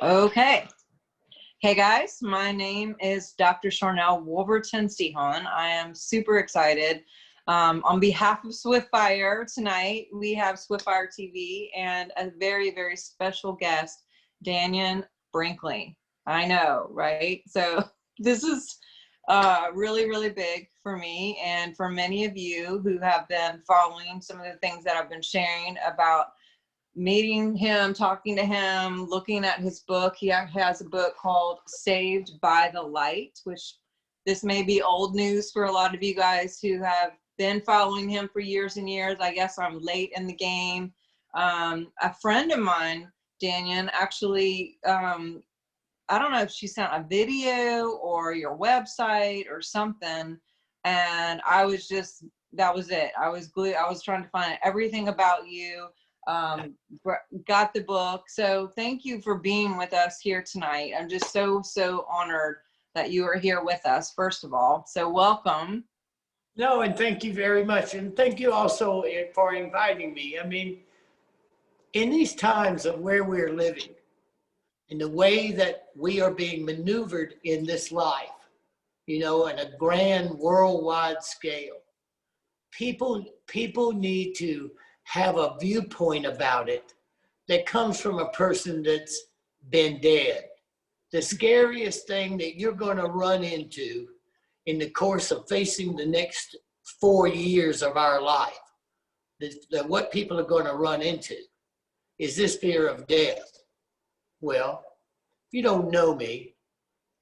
Okay. Hey guys, my name is Dr. Sharnael Wolverton-Sehon. I am super excited. On behalf of Swiftfire tonight, we have Swiftfire TV and a very, very special guest, Dannion Brinkley. I know, right? So this is really, really big for me and for many of you who have been following some of the things that I've been sharing about meeting him, talking to him, looking at his book. He has a book called Saved by the Light, which this may be old news for a lot of you guys who have been following him for years and years. I guess I'm late in the game. A friend of mine, Dannion, actually, I don't know if she sent a video or your website or something. And I was just, that was it. I was glued. I was trying to find everything about you. Got the book. So thank you for being with us here tonight. I'm just so honored that you are here with us, first of all. So welcome. No, and thank you very much. And thank you also for inviting me. I mean, in these times of where we're living, in the way that we are being maneuvered in this life, you know, on a grand worldwide scale, people need to have a viewpoint about it that comes from a person that's been dead. The scariest thing that you're going to run into in the course of facing the next 4 years of our life, that what people are going to run into is this fear of death. Well, if you don't know me,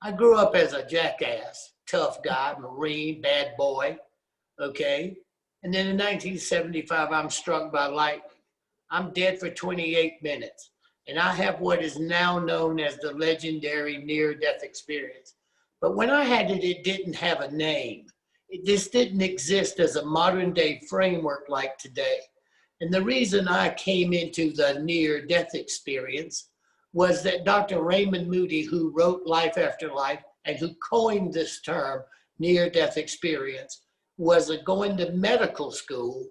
I grew up as a jackass, tough guy, Marine, bad boy, okay? And then in 1975, I'm struck by lightning. I'm dead for 28 minutes. And I have what is now known as the legendary near-death experience. But when I had it, it didn't have a name. This didn't exist as a modern-day framework like today. And the reason I came into the near-death experience was that Dr. Raymond Moody, who wrote Life After Life and who coined this term, near-death experience, was going to medical school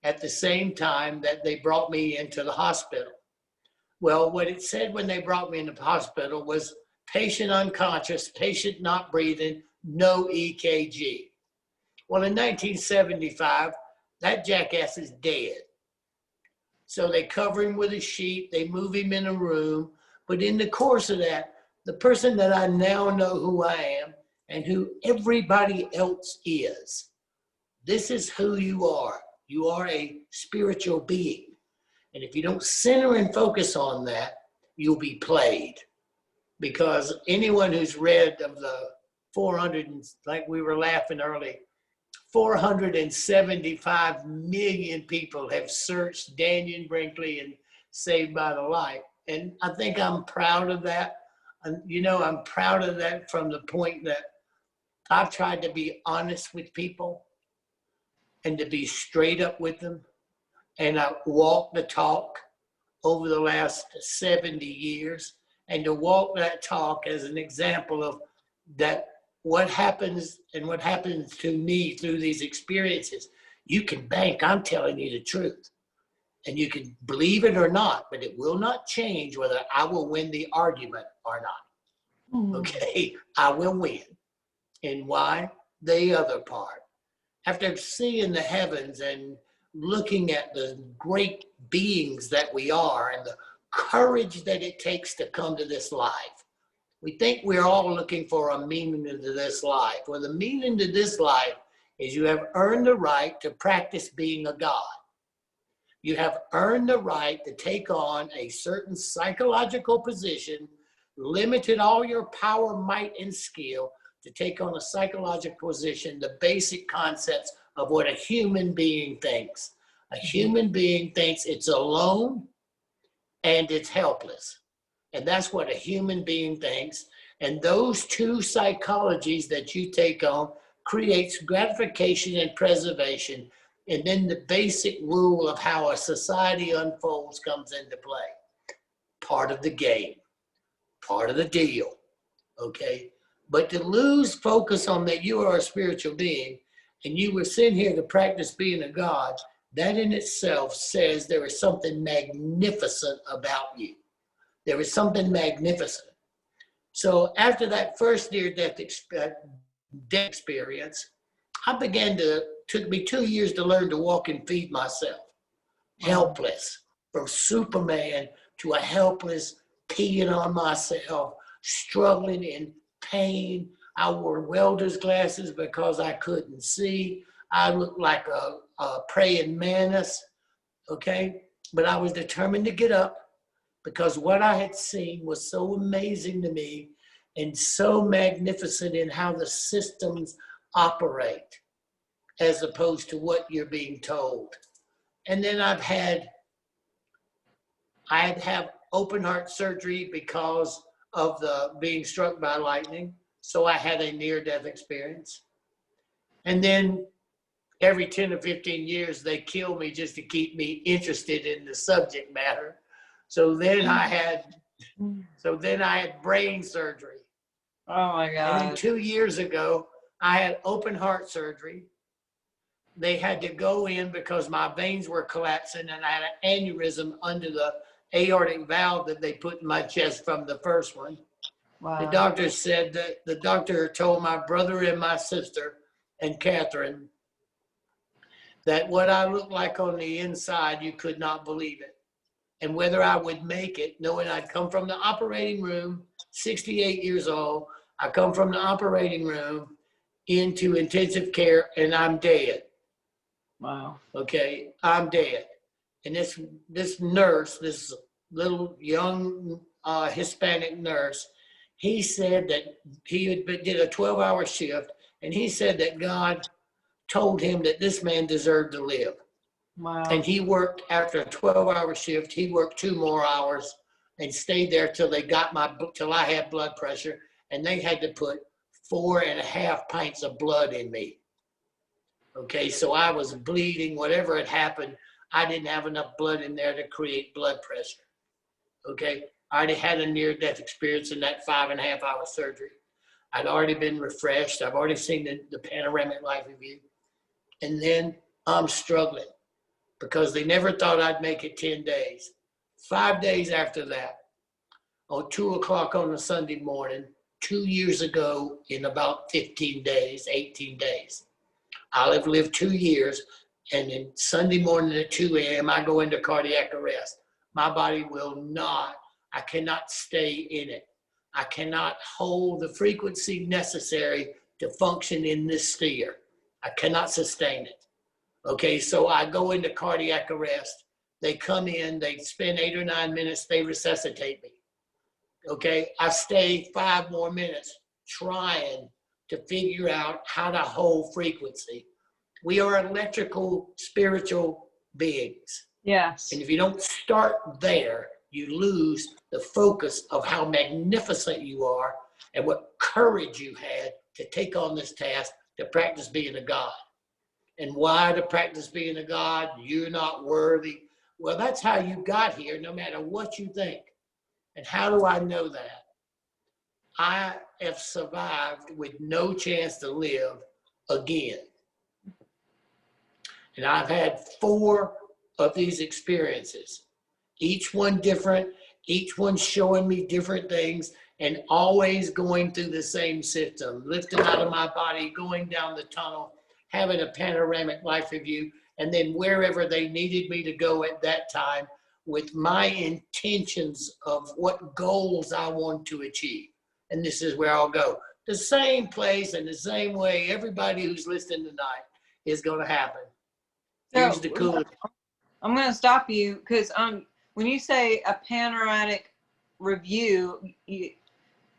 at the same time that they brought me into the hospital. Well, what it said when they brought me into the hospital was patient unconscious, patient not breathing, no EKG. Well, in 1975, that jackass is dead. So they cover him with a sheet, they move him in a room, but in the course of that, the person that I now know who I am and who everybody else is, this is who you are. You are a spiritual being. And if you don't center and focus on that, you'll be played. Because anyone who's read of the 400, like we were laughing early, 475 million people have searched Dannion Brinkley and Saved by the Light. And I think I'm proud of that. And, you know, I'm proud of that from the point that I've tried to be honest with people and to be straight up with them. And I walk the talk over the last 70 years. And to walk that talk as an example of that, what happens and what happens to me through these experiences, you can bank, I'm telling you the truth. And you can believe it or not, but it will not change whether I will win the argument or not. Okay, I will win. And why? The other part. After seeing the heavens and looking at the great beings that we are and the courage that it takes to come to this life, we think we're all looking for a meaning to this life. Well, the meaning to this life is you have earned the right to practice being a God. You have earned the right to take on a certain psychological position, limited all your power, might, and skill to take on a psychological position, the basic concepts of what a human being thinks. A human being thinks it's alone and it's helpless. And that's what a human being thinks. And those two psychologies that you take on creates gratification and preservation. And then the basic rule of how a society unfolds comes into play. Part of the game, part of the deal, okay? But to lose focus on that you are a spiritual being and you were sent here to practice being a God, that in itself says there is something magnificent about you. There was something magnificent. So after that first near-death experience, took me 2 years to learn to walk and feed myself. Helpless, from Superman to a helpless, peeing on myself, struggling in pain. I wore welder's glasses because I couldn't see. I looked like a praying mantis, okay? But I was determined to get up because what I had seen was so amazing to me and so magnificent in how the systems operate as opposed to what you're being told. And then I had to have open heart surgery because of the being struck by lightning. So I had a near-death experience. And then every 10 or 15 years, they kill me just to keep me interested in the subject matter. So then I had brain surgery. Oh my God. And then 2 years ago, I had open heart surgery. They had to go in because my veins were collapsing and I had an aneurysm under the aortic valve that they put in my chest from the first one. Wow. The doctor said that the doctor told my brother and my sister and Catherine that what I looked like on the inside, you could not believe it. And whether I would make it, knowing I'd come from the operating room, 68 years old, I come from the operating room into intensive care and I'm dead. Wow. Okay, I'm dead. And this nurse, this little young Hispanic nurse, he said that he did a 12-hour shift, and he said that God told him that this man deserved to live. Wow. And he worked after a 12-hour shift. He worked 2 more hours and stayed there till I had blood pressure, and they had to put 4.5 pints of blood in me. Okay, so I was bleeding. Whatever had happened, I didn't have enough blood in there to create blood pressure. Okay, I already had a near-death experience in that 5.5-hour surgery. I'd already been refreshed. I've already seen the panoramic life review. And then I'm struggling because they never thought I'd make it 10 days. 5 days after that, on 2 o'clock on a Sunday morning, 2 years ago, in about 15 days, 18 days, I'll have lived 2 years, and then Sunday morning at 2 a.m., I go into cardiac arrest. My body will not, I cannot stay in it. I cannot hold the frequency necessary to function in this sphere. I cannot sustain it. Okay, so I go into cardiac arrest. They come in, they spend 8 or 9 minutes, they resuscitate me. Okay, I stay 5 more minutes trying to figure out how to hold frequency. We are electrical, spiritual beings. Yes. And if you don't start there, you lose the focus of how magnificent you are and what courage you had to take on this task to practice being a God. And why to practice being a God? You're not worthy. Well, that's how you got here, no matter what you think. And how do I know that? I have survived with no chance to live again. And I've had 4 of these experiences, each one different, each one showing me different things, and always going through the same system, lifting out of my body, going down the tunnel, having a panoramic life review, and then wherever they needed me to go at that time with my intentions of what goals I want to achieve. And this is where I'll go. The same place and the same way everybody who's listening tonight is going to happen. Here's the cool. I'm going to stop you because when you say a panoramic review,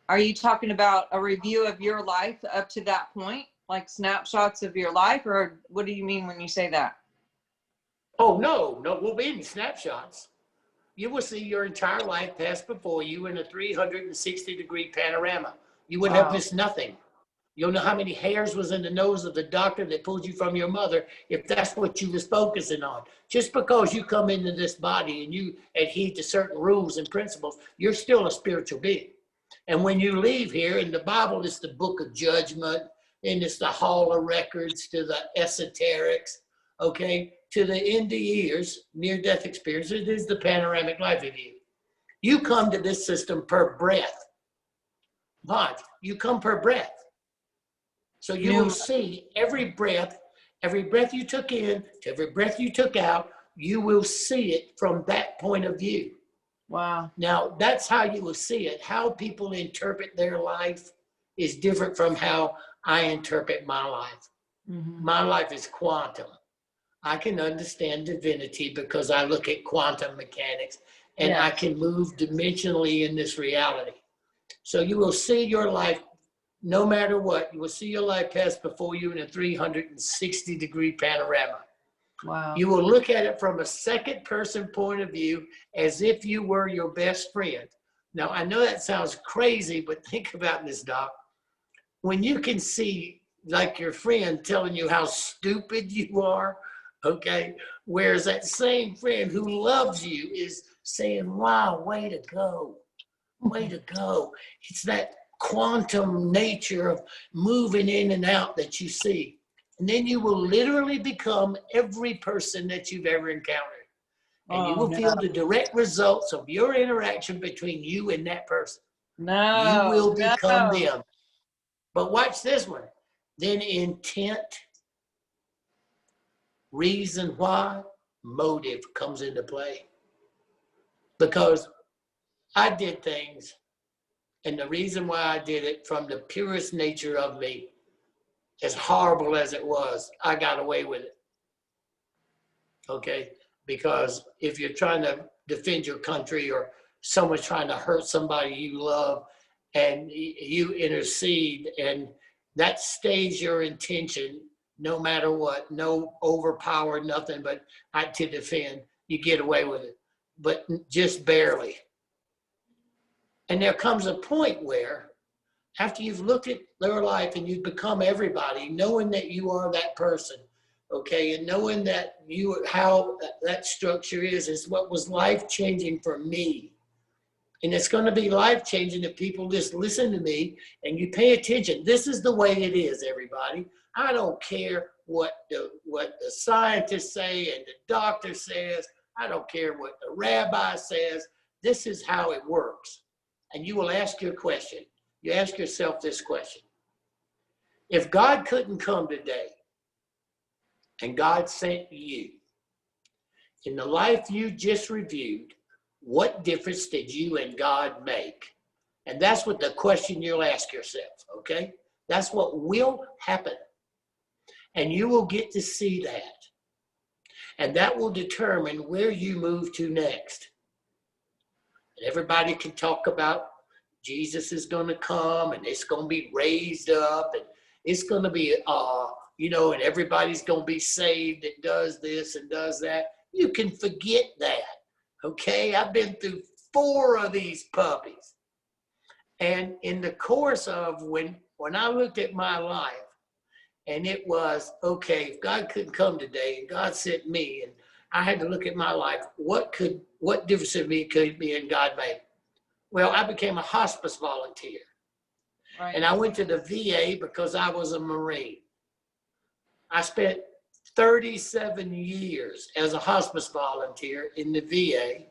are you talking about a review of your life up to that point, like snapshots of your life, or what do you mean when you say that? Oh, no, we'll be in snapshots. You will see your entire life pass before you in a 360-degree panorama. You would have missed nothing. You'll know how many hairs was in the nose of the doctor that pulled you from your mother if that's what you was focusing on. Just because you come into this body and you adhere to certain rules and principles, you're still a spiritual being. And when you leave here, in the Bible, it's the book of judgment, and it's the hall of records to the esoterics, okay? To the NDEs, near-death experiences, it is the panoramic life review. You come to this system per breath. But you come per breath. So you will see every breath you took in to every breath you took out, you will see it from that point of view. Wow. Now, that's how you will see it. How people interpret their life is different from how I interpret my life. Mm-hmm. My life is quantum. I can understand divinity because I look at quantum mechanics, and I can move dimensionally in this reality. So you will see your life, no matter what, you will see your life pass before you in a 360-degree panorama. Wow. You will look at it from a second person point of view as if you were your best friend. Now, I know that sounds crazy, but think about this, Doc. When you can see like your friend telling you how stupid you are, okay, whereas that same friend who loves you is saying, wow, way to go, way to go. It's that quantum nature of moving in and out that you see. And then you will literally become every person that you've ever encountered. And you will feel the direct results of your interaction between you and that person. You will become them. But watch this one. Then intent, reason why, motive comes into play. Because I did things, and the reason why I did it from the purest nature of me, as horrible as it was, I got away with it. Okay? Because if you're trying to defend your country or someone's trying to hurt somebody you love and you intercede and that stays your intention no matter what, no overpower, nothing but to defend, you get away with it, but just barely. And there comes a point where after you've looked at their life and you've become everybody, knowing that you are that person, okay, and knowing that how that structure is what was life-changing for me. And it's going to be life-changing if people just listen to me and you pay attention. This is the way it is, everybody. I don't care what the scientists say and the doctor says. I don't care what the rabbi says. This is how it works. And you will ask your question. You ask yourself this question. If God couldn't come today and God sent you, in the life you just reviewed, what difference did you and God make? And that's what the question you'll ask yourself, okay? That's what will happen. And you will get to see that. And that will determine where you move to next. And everybody can talk about Jesus is going to come and it's going to be raised up and it's going to be, and everybody's going to be saved that does this and does that. You can forget that, okay? I've been through 4 of these puppies. And in the course of when I looked at my life, and it was, okay, if God couldn't come today and God sent me, and I had to look at my life, what difference in me could me and God make? Well, I became a hospice volunteer. Right. And I went to the VA because I was a Marine. I spent 37 years as a hospice volunteer in the VA.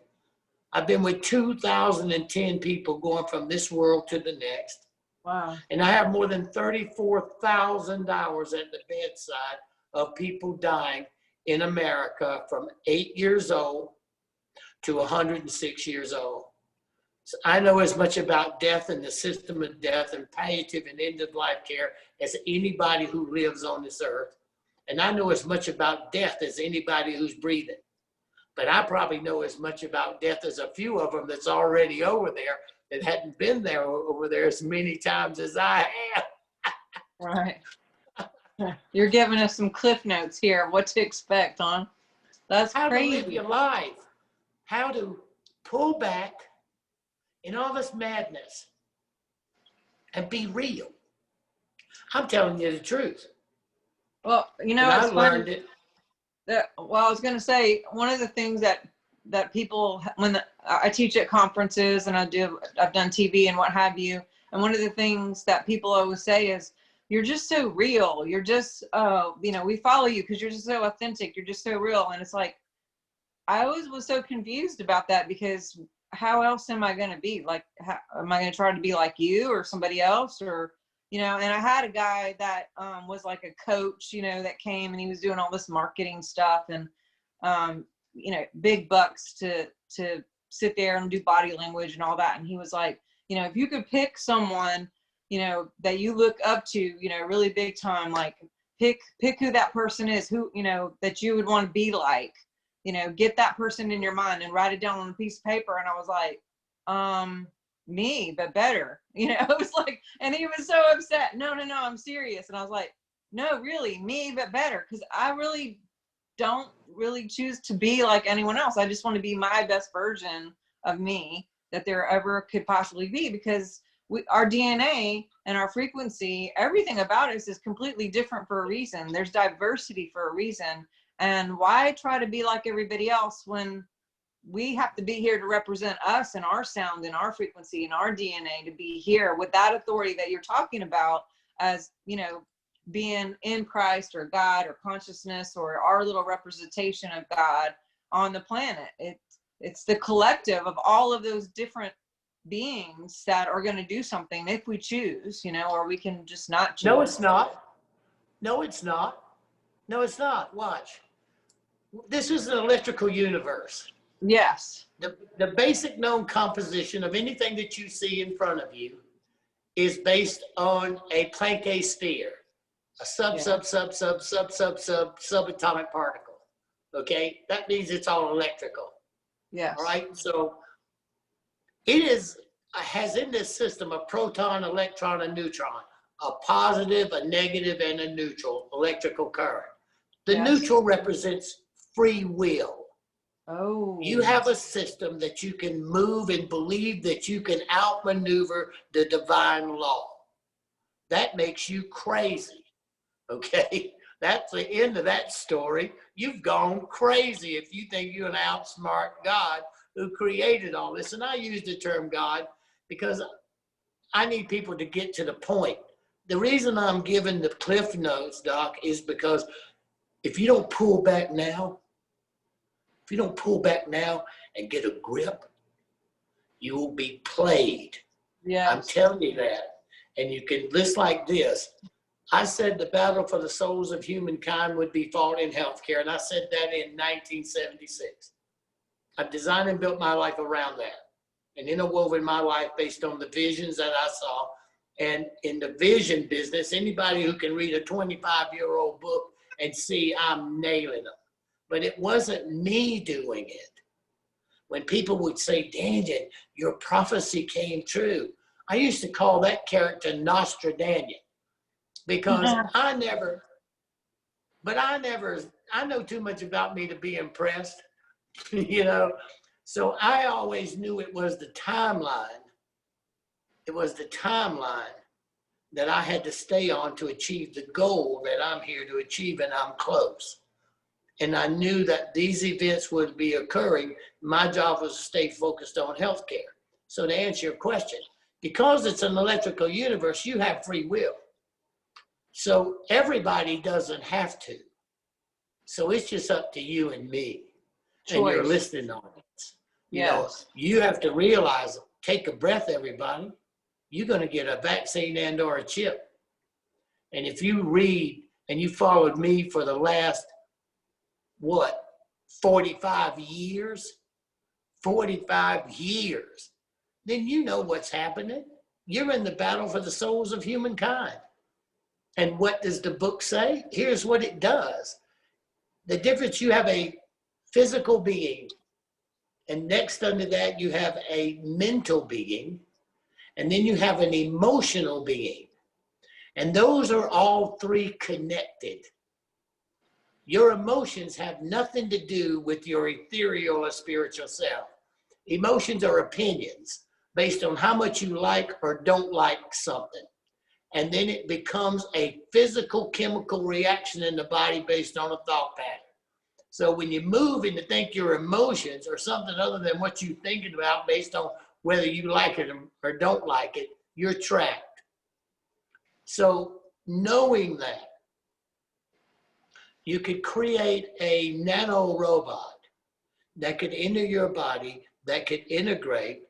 I've been with 2,010 people going from this world to the next. Wow. And I have more than 34,000 hours at the bedside of people dying in America from 8 years old to 106 years old. So I know as much about death and the system of death and palliative and end-of-life care as anybody who lives on this earth. And I know as much about death as anybody who's breathing. But I probably know as much about death as a few of them that's already over there that hadn't been there over there as many times as I have. Right. You're giving us some cliff notes here of what to expect, huh? That's how crazy. How to live your life. How to pull back in all this madness and be real. I'm telling you the truth. Well, I learned it. I was going to say, one of the things that people, I teach at conferences and I've done TV and what have you. And one of the things that people always say is, you're just so real. You're just, we follow you because you're just so authentic. You're just so real. And it's like, I always was so confused about that because how else am I going to be? Like, how, am I going to try to be like you or somebody else? Or, you know, and I had a guy that was like a coach, you know, that came and he was doing all this marketing stuff and, you know, big bucks to sit there and do body language and all that. And he was like, you know, if you could pick someone, you know, that you look up to, you know, really big time, like pick who that person is, who, you know, that you would want to be like, you know, get that person in your mind and write it down on a piece of paper. And I was like, me, but better, you know. It was like, and he was so upset. No, I'm serious. And I was like, no, really, me, but better. Cause I really don't really choose to be like anyone else. I just want to be my best version of me that there ever could possibly be, because our DNA and our frequency, everything about us is completely different for a reason. There's diversity for a reason. And why try to be like everybody else when we have to be here to represent us and our sound and our frequency and our DNA, to be here with that authority that you're talking about, as, you know, being in Christ or God or consciousness or our little representation of God on the planet. It's the collective of all of those different beings that are going to do something if we choose, you know, or we can just not choose. No, it's not. No, it's not. No, it's not. Watch. This is an electrical universe. Yes. The basic known composition of anything that you see in front of you is based on a Planck sphere, a subatomic particle. Okay? That means it's all electrical. Yes. All right? So it has in this system a proton, electron, and neutron, a positive, a negative, and a neutral electrical current. The neutral represents free will. Oh. You have a system that you can move and believe that you can outmaneuver the divine law. That makes you crazy. Okay? That's the end of that story. You've gone crazy if you think you can outsmart God who created all this. And I use the term God because I need people to get to the point. The reason I'm giving the cliff notes, Doc, is because if you don't pull back now, and get a grip, you will be played. Yes. I'm telling you that. And you can list like this. I said the battle for the souls of humankind would be fought in healthcare, and I said that in 1976. I've designed and built my life around that, and interwoven my life based on the visions that I saw. And in the vision business, anybody who can read a 25-year-old book and see I'm nailing them. But it wasn't me doing it. When people would say, Dannion, your prophecy came true, I used to call that character Nostradamus, because I know too much about me to be impressed, you know? So I always knew it was the timeline. It was the timeline that I had to stay on to achieve the goal that I'm here to achieve, and I'm close. And I knew that these events would be occurring. My job was to stay focused on healthcare. So to answer your question, because it's an electrical universe, you have free will. So everybody doesn't have to. So it's just up to you and me. Choice. And you're listening on it. You know, you have to realize, take a breath, everybody. You're going to get a vaccine and or a chip. And if you read and you followed me for the last, 45 years, then you know what's happening. You're in the battle for the souls of humankind. And what does the book say? Here's what it does. The difference, you have a physical being, and next under that you have a mental being, and then you have an emotional being. And those are all three connected. Your emotions have nothing to do with your ethereal or spiritual self. Emotions are opinions based on how much you like or don't like something. And then it becomes a physical chemical reaction in the body based on a thought pattern. So when you move and to think your emotions are something other than what you're thinking about based on whether you like it or don't like it, you're trapped. So knowing that, you could create a nano robot that could enter your body, that could integrate,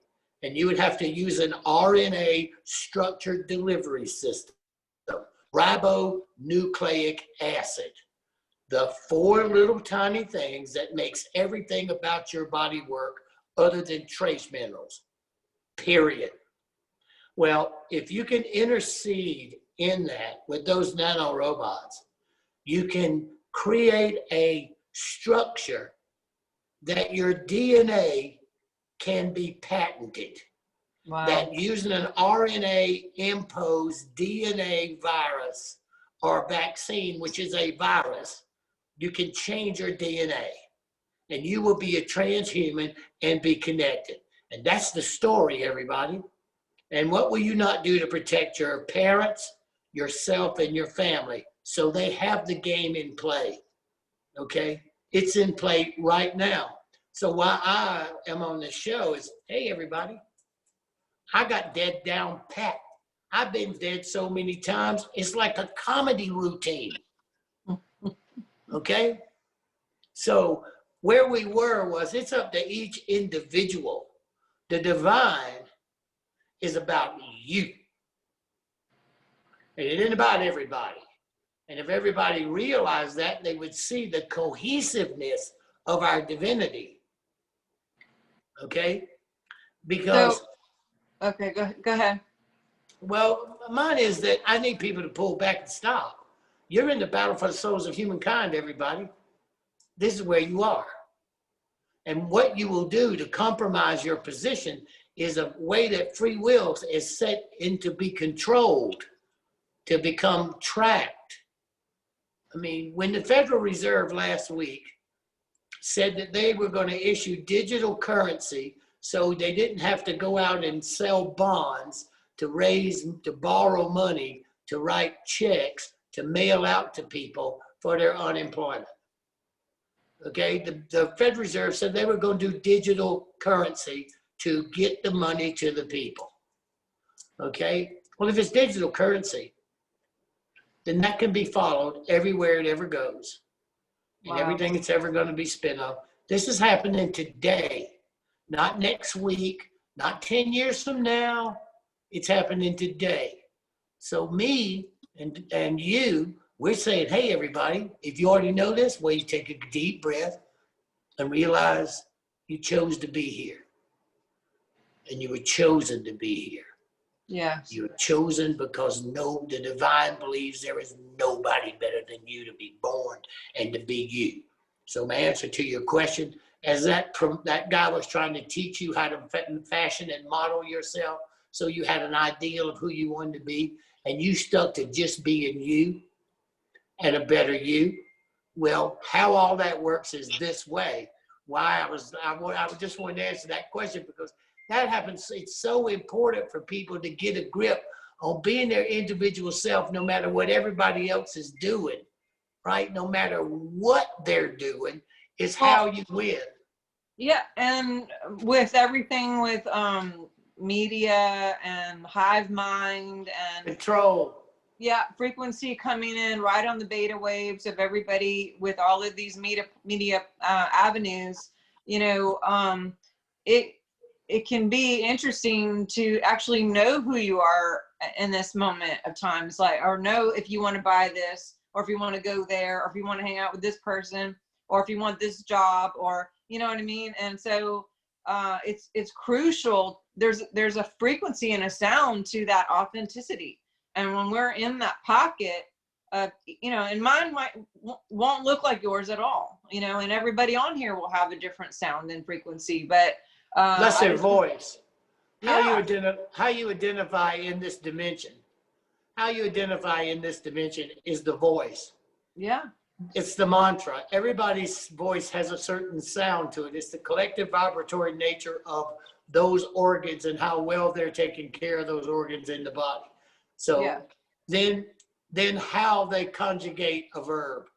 and you would have to use an RNA structured delivery system, ribonucleic acid. The 4 little tiny things that makes everything about your body work other than trace minerals, period. Well, if you can intercede in that with those nanorobots, you can create a structure that your DNA can be patented. Wow. That using an RNA imposed DNA virus or vaccine, which is a virus, you can change your DNA and you will be a transhuman and be connected. And that's the story, everybody. And what will you not do to protect your parents, yourself, and your family so they have the game in play? Okay? It's in play right now. So while I am on this show is, hey, everybody, I got dead down pat. I've been dead so many times, it's like a comedy routine. Okay? So where we were was it's up to each individual. The divine is about you. And it ain't about everybody. And if everybody realized that, they would see the cohesiveness of our divinity. Okay? Because... So, okay, go ahead. Well, mine is that I need people to pull back and stop. You're in the battle for the souls of humankind, everybody. This is where you are. And what you will do to compromise your position is a way that free will is set in to be controlled, to become tracked. I mean, when the Federal Reserve last week said that they were going to issue digital currency so they didn't have to go out and sell bonds to borrow money, to write checks, to mail out to people for their unemployment. Okay, the Federal Reserve said they were going to do digital currency to get the money to the people. Okay, well, if it's digital currency, then that can be followed everywhere it ever goes. And everything it's ever going to be spent on. This is happening today, not next week, not 10 years from now. It's happening today. So me and you, we're saying, hey, everybody, if you already know this, well, you take a deep breath and realize you chose to be here. And you were chosen to be here. Yes. You were chosen because the divine believes there is nobody better than you to be born and to be you. So my answer to your question, as that guy was trying to teach you how to fashion and model yourself, so you had an ideal of who you wanted to be, and you stuck to just being you and a better you. Well, how all that works is this way. Why I just wanted to answer that question, because that happens. It's so important for people to get a grip on being their individual self, no matter what everybody else is doing, right? No matter what they're doing, is how you win. Yeah, and with everything with media and hive mind and control. Yeah, frequency coming in right on the beta waves of everybody with all of these media avenues, you know, it can be interesting to actually know who you are in this moment of time. It's like, or know if you want to buy this, or if you want to go there, or if you want to hang out with this person, or if you want this job, or, you know what I mean? And so it's crucial. There's a frequency and a sound to that authenticity. And when we're in that pocket, you know, and mine won't look like yours at all, you know, and everybody on here will have a different sound and frequency, but that's their voice. Yeah. How you identify in this dimension. How you identify in this dimension is the voice. Yeah. It's the mantra. Everybody's voice has a certain sound to it. It's the collective vibratory nature of those organs and how well they're taking care of those organs in the body. So yeah. Then how they conjugate a verb.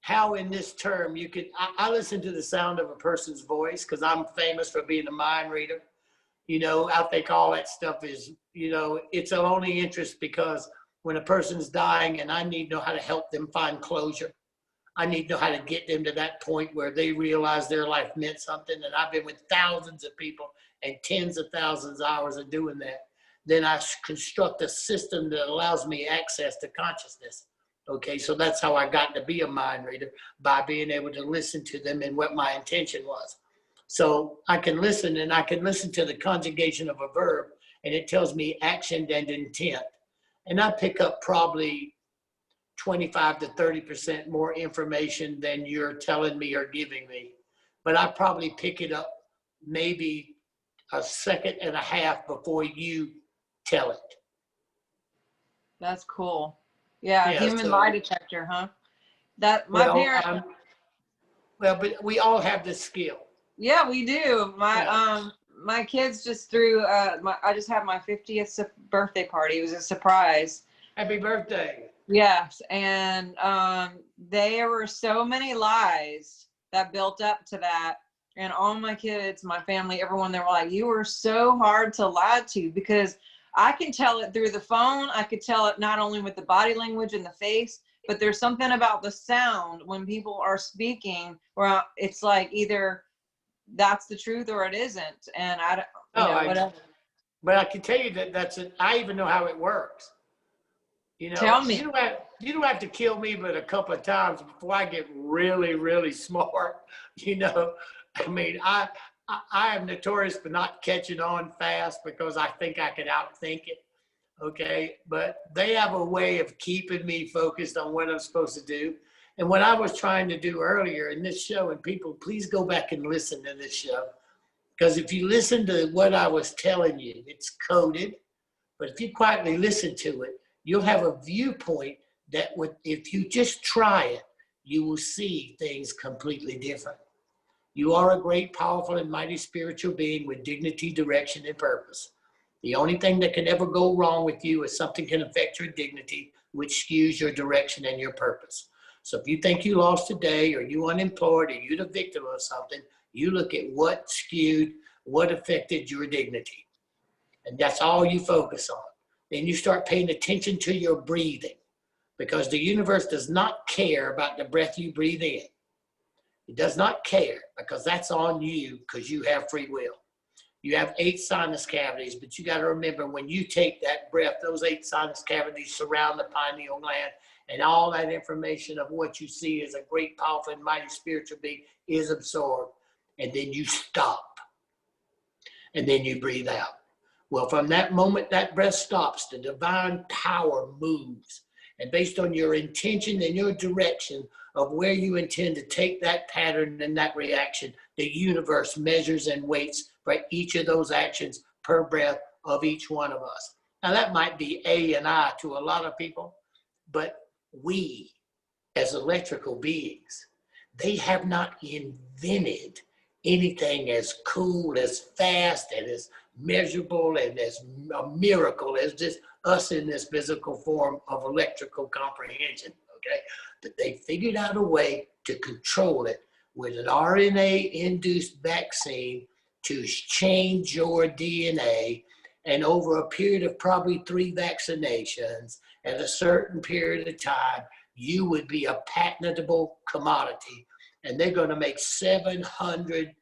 How in this term you can, I listen to the sound of a person's voice because I'm famous for being a mind reader. You know, I think all that stuff is, you know, it's of only interest because when a person's dying and I need to know how to help them find closure, I need to know how to get them to that point where they realize their life meant something. And I've been with thousands of people and tens of thousands of hours of doing that. Then I construct a system that allows me access to consciousness. Okay, so that's how I got to be a mind reader, by being able to listen to them and what my intention was. So I can listen, and I can listen to the conjugation of a verb, and it tells me action and intent. And I pick up probably 25 to 30% more information than you're telling me or giving me. But I probably pick it up maybe a second and a half before you tell it. That's cool. Yeah, human so, lie detector, huh? That my parents. Well, but we all have this skill. Yeah, we do. My kids just threw. I just had my 50th birthday party. It was a surprise. Happy birthday. Yes, and there were so many lies that built up to that. And all my kids, my family, everyone, they were like, "You were so hard to lie to," because I can tell it through the phone. I could tell it not only with the body language and the face, but there's something about the sound when people are speaking where it's like either that's the truth or it isn't. And I don't, whatever. But I can tell you that that's it. I even know how it works. You know, tell me. You don't have to kill me but a couple of times before I get really, really smart. You know, I mean, I am notorious for not catching on fast because I think I can outthink it. Okay, but they have a way of keeping me focused on what I'm supposed to do. And what I was trying to do earlier in this show, and people, please go back and listen to this show, because if you listen to what I was telling you, it's coded, but if you quietly listen to it, you'll have a viewpoint that if you just try it, you will see things completely different. You are a great, powerful, and mighty spiritual being with dignity, direction, and purpose. The only thing that can ever go wrong with you is something can affect your dignity, which skews your direction and your purpose. So if you think you lost today, or you unemployed, or you're the victim of something, you look at what skewed, what affected your dignity. And that's all you focus on. Then you start paying attention to your breathing, because the universe does not care about the breath you breathe in. It does not care, because that's on you, because you have free will. You have 8 sinus cavities, but you got to remember, when you take that breath, those 8 sinus cavities surround the pineal gland, and all that information of what you see as a great, powerful, and mighty spiritual being is absorbed. And then you stop. And then you breathe out. Well, from that moment that breath stops, the divine power moves. And based on your intention and your direction of where you intend to take that pattern and that reaction, the universe measures and weights for each of those actions per breath of each one of us. Now, that might be A and I to a lot of people, but we, as electrical beings, they have not invented anything as cool, as fast, and as measurable, and as a miracle as just us in this physical form of electrical comprehension, okay? But they figured out a way to control it with an RNA-induced vaccine to change your DNA, and over a period of probably 3 vaccinations at a certain period of time, you would be a patentable commodity. And they're going to make 700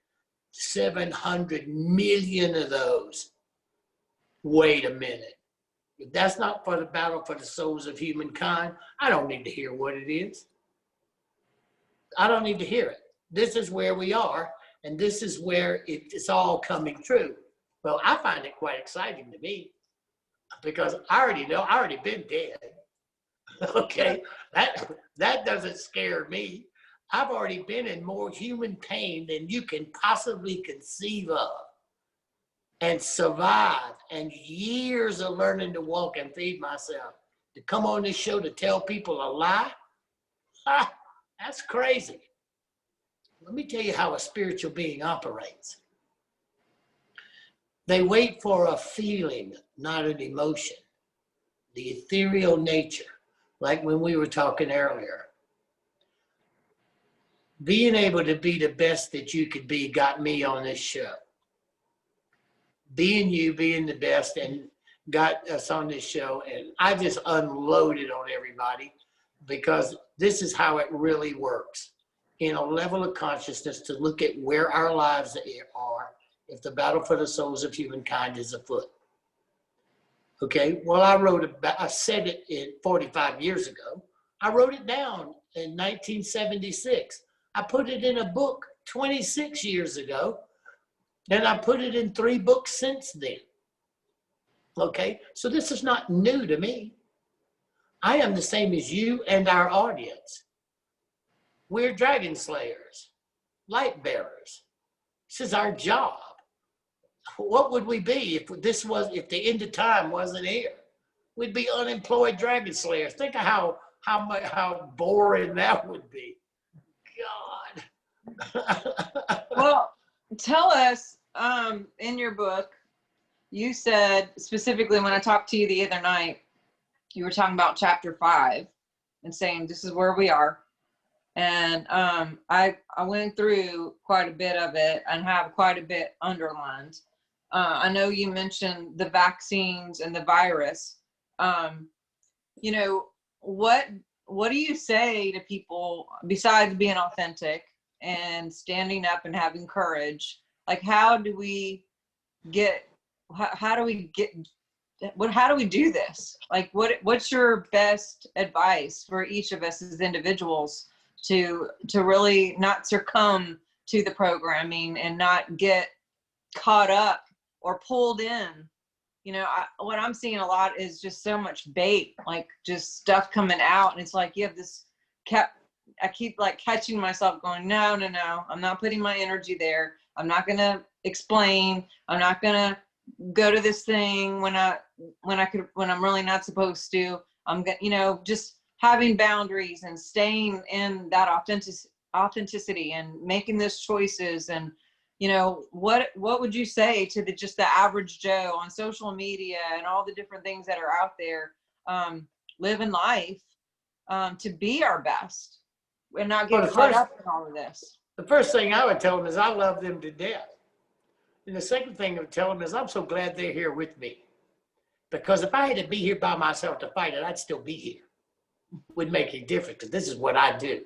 million of those. Wait a minute. If that's not for the battle for the souls of humankind, I don't need to hear what it is. I don't need to hear it. This is where we are, and this is where it's all coming true. Well, I find it quite exciting to me, because I already know, I already been dead. Okay, that doesn't scare me. I've already been in more human pain than you can possibly conceive of, and survived, and years of learning to walk and feed myself. To come on this show to tell people a lie? That's crazy. Let me tell you how a spiritual being operates. They wait for a feeling, not an emotion. The ethereal nature, like when we were talking earlier. Being able to be the best that you could be got me on this show. Being you, being the best, and got us on this show. And I just unloaded on everybody. because this is how it really works. In a level of consciousness to look at where our lives are if the battle for the souls of humankind is afoot. Okay, well, I said it 45 years ago. I wrote it down in 1976. I put it in a book 26 years ago. And I put it in 3 books since then. Okay, so this is not new to me. I am the same as you and our audience. We're dragon slayers, light bearers. This is our job. What would we be if the end of time wasn't here? We'd be unemployed dragon slayers. Think of how boring that would be. God. Well, tell us, in your book, you said specifically when I talked to you the other night, you were talking about chapter 5 and saying this is where we are. And I went through quite a bit of it and have quite a bit underlined. I know you mentioned the vaccines and the virus. You know, what do you say to people besides being authentic and standing up and having courage? Like, how do we do this? Like, what's your best advice for each of us as individuals to really not succumb to the programming and not get caught up or pulled in? You know, what I'm seeing a lot is just so much bait, like just stuff coming out. And it's like, you have this I keep like catching myself going, no, I'm not putting my energy there. I'm not going to explain. I'm not going to go to this thing when I'm really not supposed to. I'm going, you know, just having boundaries and staying in that authenticity and making those choices. And, you know, what would you say to the average Joe on social media and all the different things that are out there, living life, to be our best and not get caught up in all of this? The first thing I would tell them is I love them to death. And the second thing I would tell them is I'm so glad they're here with me. Because if I had to be here by myself to fight it, I'd still be here. Wouldn't make any difference, because this is what I do.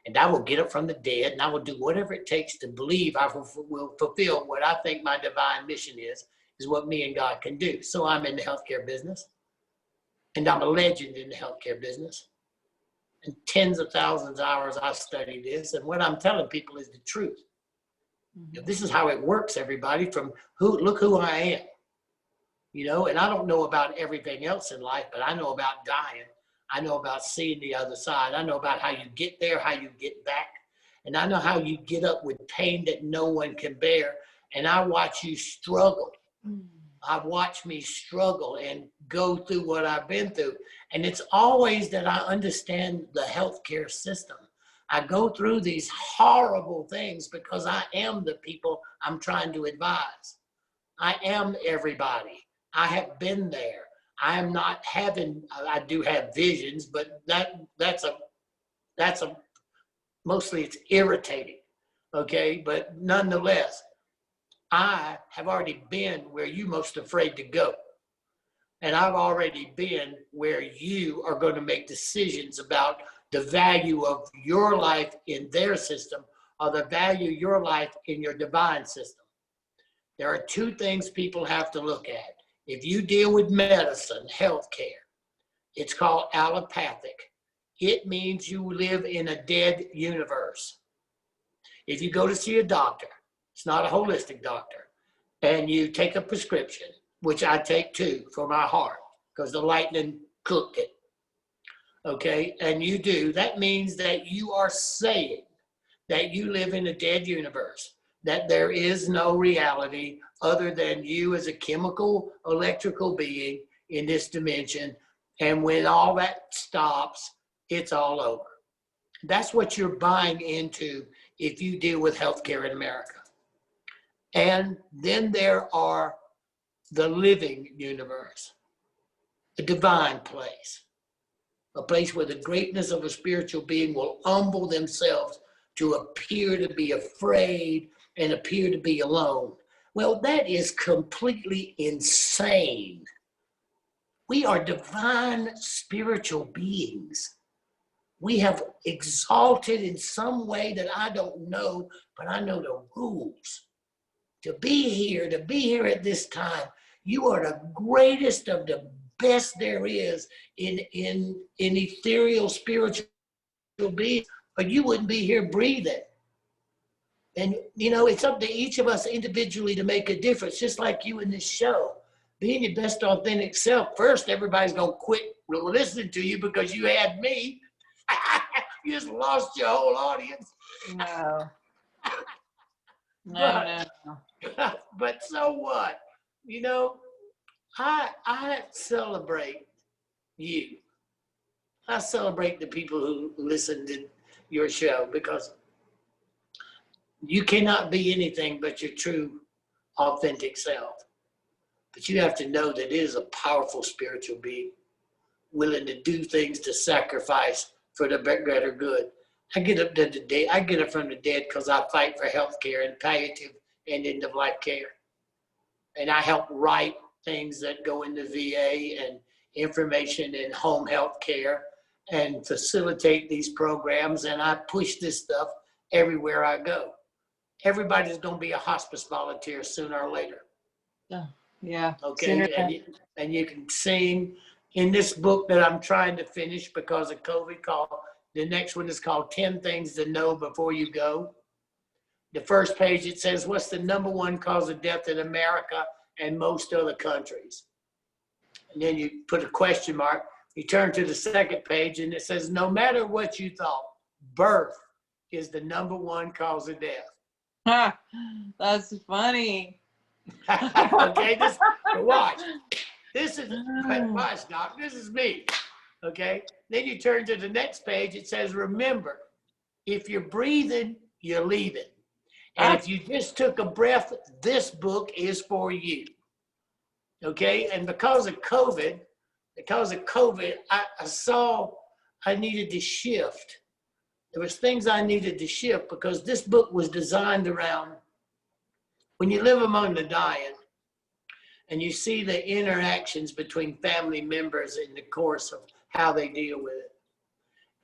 And I will get up from the dead, and I will do whatever it takes to believe I will fulfill what I think my divine mission is what me and God can do. So I'm in the healthcare business, and I'm a legend in the healthcare business. And tens of thousands of hours I study this, and what I'm telling people is the truth. Mm-hmm. This is how it works, everybody, look who I am. You know, and I don't know about everything else in life, but I know about dying. I know about seeing the other side. I know about how you get there, how you get back. And I know how you get up with pain that no one can bear. And I watch you struggle. I've watched me struggle and go through what I've been through. And it's always that I understand the healthcare system. I go through these horrible things because I am the people I'm trying to advise. I am everybody. I have been there. I am not I do have visions, but that's mostly it's irritating, okay? But nonetheless, I have already been where you're most afraid to go. And I've already been where you are going to make decisions about the value of your life in their system or the value of your life in your divine system. There are 2 things people have to look at. If you deal with medicine, healthcare, it's called allopathic. It means you live in a dead universe. If you go to see a doctor, it's not a holistic doctor, and you take a prescription, which I take too for my heart, because the lightning cooked it, okay? And you do, that means that you are saying that you live in a dead universe, that there is no reality other than you as a chemical, electrical being in this dimension. And when all that stops, it's all over. That's what you're buying into if you deal with healthcare in America. And then there are the living universe, a divine place, a place where the greatness of a spiritual being will humble themselves to appear to be afraid and appear to be alone. Well, that is completely insane. We are divine spiritual beings. We have exalted in some way that I don't know, but I know the rules. To be here at this time, you are the greatest of the best there is in ethereal spiritual beings, or you wouldn't be here breathing. And, you know, it's up to each of us individually to make a difference, just like you in this show. Being your best authentic self. First, everybody's going to quit listening to you because you had me. You just lost your whole audience. No. No. But so what? You know, I celebrate you. I celebrate the people who listen to your show, because you cannot be anything but your true, authentic self. But you have to know that it is a powerful spiritual being, willing to do things, to sacrifice for the greater good. I get up from the dead because I fight for health care and palliative and end-of-life care. And I help write things that go into VA and information in home health care and facilitate these programs. And I push this stuff everywhere I go. Everybody's going to be a hospice volunteer sooner or later. Yeah. Okay. And you can sing in this book that I'm trying to finish because of COVID. The next one is called 10 Things to Know Before You Go. The first page, it says, what's the #1 cause of death in America and most other countries? And then you put a question mark. You turn to the second page and it says, no matter what you thought, birth is the #1 cause of death. That's funny. Okay, watch. Watch, Doc. This is me. Okay. Then you turn to the next page. It says, remember, if you're breathing, you're leaving. And if you just took a breath, this book is for you. Okay. And because of COVID, I saw I needed to shift. There was things I needed to shift because this book was designed around when you live among the dying and you see the interactions between family members in the course of how they deal with it.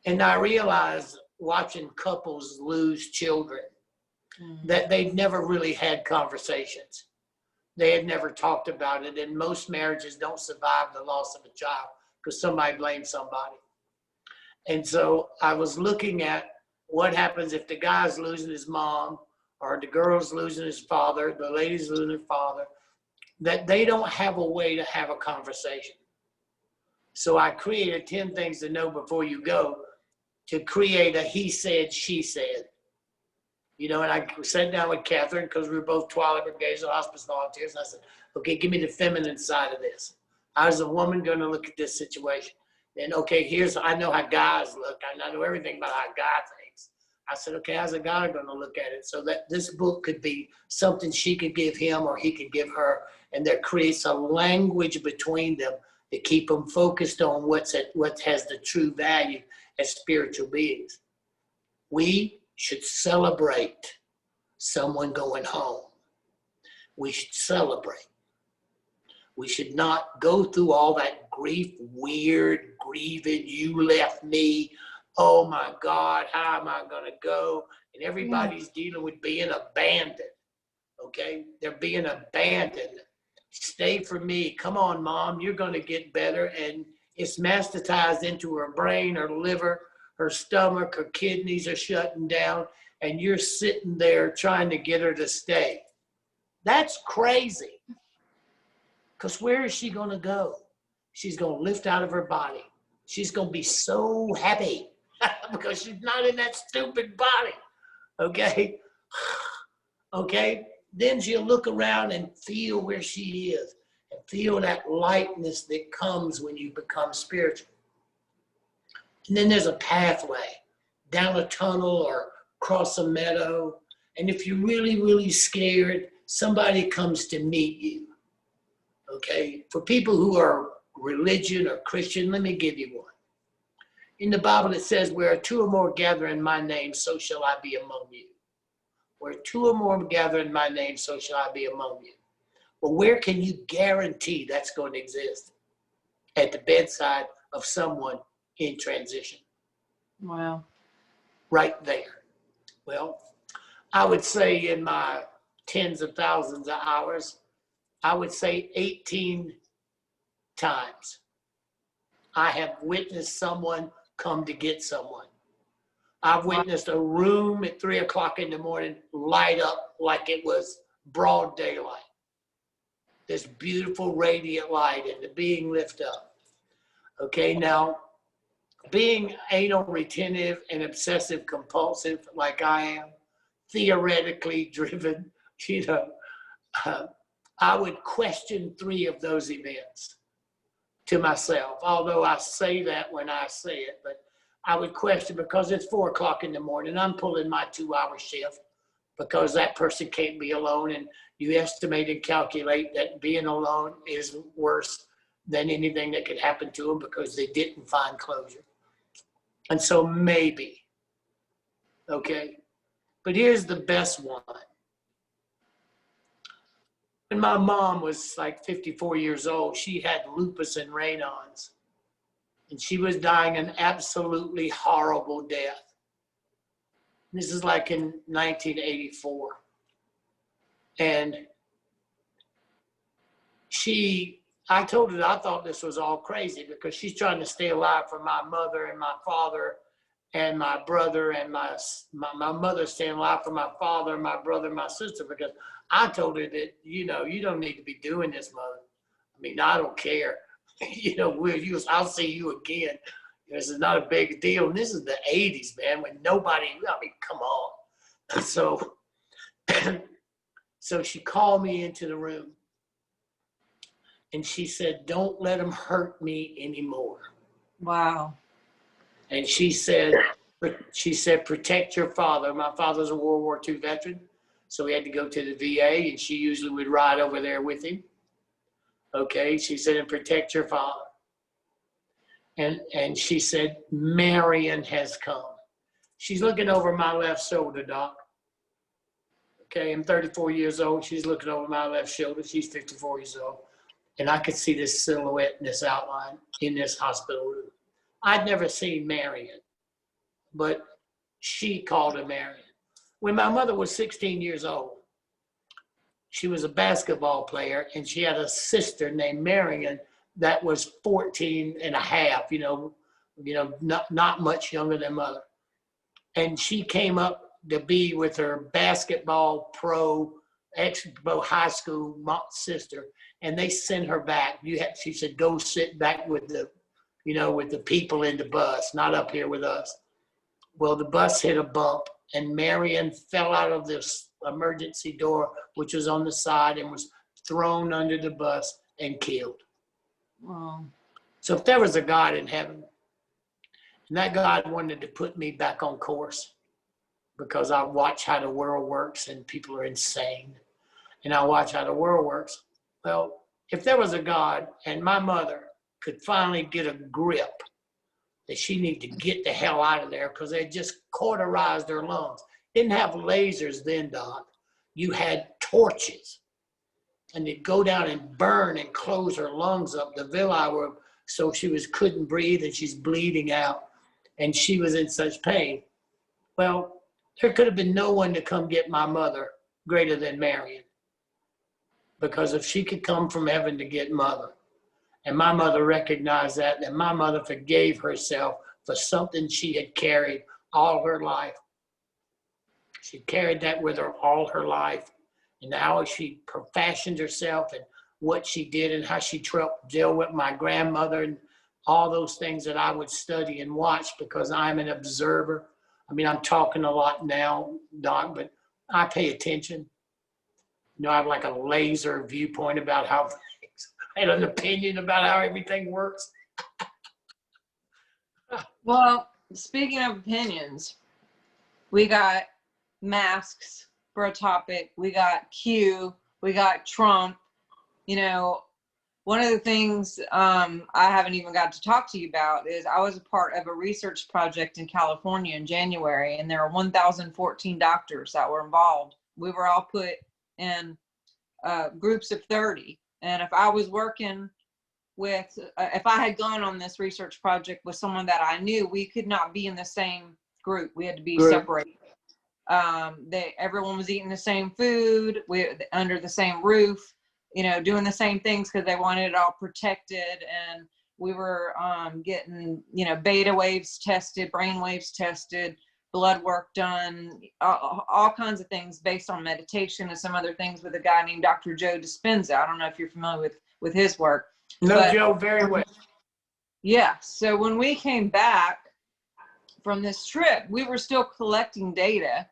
And I realized watching couples lose children that they'd never really had conversations. They had never talked about it. And most marriages don't survive the loss of a child because somebody blames somebody. And so I was looking at what happens if the guy's losing his mom or the girl's losing his father, the lady's losing her father, that they don't have a way to have a conversation. So I created 10 things to know before you go to create a he said, she said. You know, and I sat down with Catherine because we were both Twilight Brigades and hospice volunteers. And I said, okay, give me the feminine side of this. How's a woman going to look at this situation? And okay, I know how guys look. I know everything about how guy thinks. I said, okay, how's a guy going to look at it? So that this book could be something she could give him or he could give her. And that creates a language between them to keep them focused on what has the true value as spiritual beings. We should celebrate someone going home. We should celebrate. We should not go through all that grief, weird, grieving, you left me. Oh my God, how am I going to go? And everybody's dealing with being abandoned. Okay? They're being abandoned. Stay for me. Come on, Mom, you're going to get better. And it's masterized into her brain, her liver, her stomach, her kidneys are shutting down. And you're sitting there trying to get her to stay. That's crazy. Because where is she going to go? She's going to lift out of her body. She's going to be so happy because she's not in that stupid body. Okay? Okay? Then she'll look around and feel where she is and feel that lightness that comes when you become spiritual. And then there's a pathway down a tunnel or across a meadow. And if you're really, really scared, somebody comes to meet you. Okay, for people who are religion or Christian, let me give you one. In the Bible, it says, where 2 or more gather in my name, so shall I be among you. Where 2 or more gather in my name, so shall I be among you. Well, where can you guarantee that's going to exist? At the bedside of someone in transition. Wow. right there. Well, I would say in my tens of thousands of hours, I would say 18 times I have witnessed someone come to get someone. I've witnessed a room at 3 o'clock in the morning light up like it was broad daylight. This beautiful radiant light and the being lift up. Okay, now being anal retentive and obsessive compulsive like I am, theoretically driven, you know, I would question 3 of those events to myself, although I say that when I say it, but I would question because it's 4 o'clock in the morning. I'm pulling my 2-hour shift because that person can't be alone. And you estimate and calculate that being alone is worse than anything that could happen to them because they didn't find closure. And so maybe, okay, but here's the best one. When my mom was like 54 years old, she had lupus and Raynaud's. And she was dying an absolutely horrible death. This is like in 1984. And I told her that I thought this was all crazy because she's trying to stay alive for my mother and my father and my brother and my mother staying alive for my father and my brother and my sister because I told her that, you know, you don't need to be doing this, mother. I mean, I don't care. You know, I'll see you again. This is not a big deal. And this is the 80s, man, when nobody, I mean, come on. So she called me into the room and she said, don't let them hurt me anymore. Wow. And she said, protect your father. My father's a World War II veteran. So we had to go to the VA and she usually would ride over there with him. Okay, she said, and protect your father. And she said, Marion has come. She's looking over my left shoulder, Doc. Okay, I'm 34 years old. She's looking over my left shoulder. She's 54 years old. And I could see this silhouette and this outline in this hospital room. I'd never seen Marion, but she called her Marion. When my mother was 16 years old, she was a basketball player and she had a sister named Marion that was 14 and a half, not much younger than mother. And she came up to be with her basketball pro high school sister, and they sent her back. She said, go sit back with the people in the bus, not up here with us. Well, the bus hit a bump and Marion fell out of this emergency door, which was on the side, and was thrown under the bus and killed. Wow. So if there was a God in heaven, and that God wanted to put me back on course because I watch how the world works and people are insane, and I watch how the world works. Well, if there was a God and my mother could finally get a grip that she needed to get the hell out of there because they just cauterized her lungs. Didn't have lasers then, Doc. You had torches. And they'd go down and burn and close her lungs up, the villi were, so she couldn't breathe and she's bleeding out. And she was in such pain. Well, there could have been no one to come get my mother greater than Marion. Because if she could come from heaven to get mother, and my mother recognized that, and my mother forgave herself for something she had carried all her life. She carried that with her all her life. And how she fashioned herself and what she did and how she dealt with my grandmother and all those things that I would study and watch because I'm an observer. I mean, I'm talking a lot now, Doc, but I pay attention. I have like a laser viewpoint about how and an opinion about how everything works. Well, speaking of opinions, we got masks for a topic. We got Q. We got Trump. One of the things I haven't even got to talk to you about is I was a part of a research project in California in January, and there are 1,014 doctors that were involved. We were all put in groups of 30. And if I was working with, if I had gone on this research project with someone that I knew, we could not be in the same group. We had to be separated. Everyone was eating the same food, under the same roof, doing the same things because they wanted it all protected. And we were getting, beta waves tested, brain waves tested, blood work done, all kinds of things based on meditation and some other things with a guy named Dr. Joe Dispenza. I don't know if you're familiar with his work. No, Joe, very well. Yeah. So when we came back from this trip, we were still collecting data.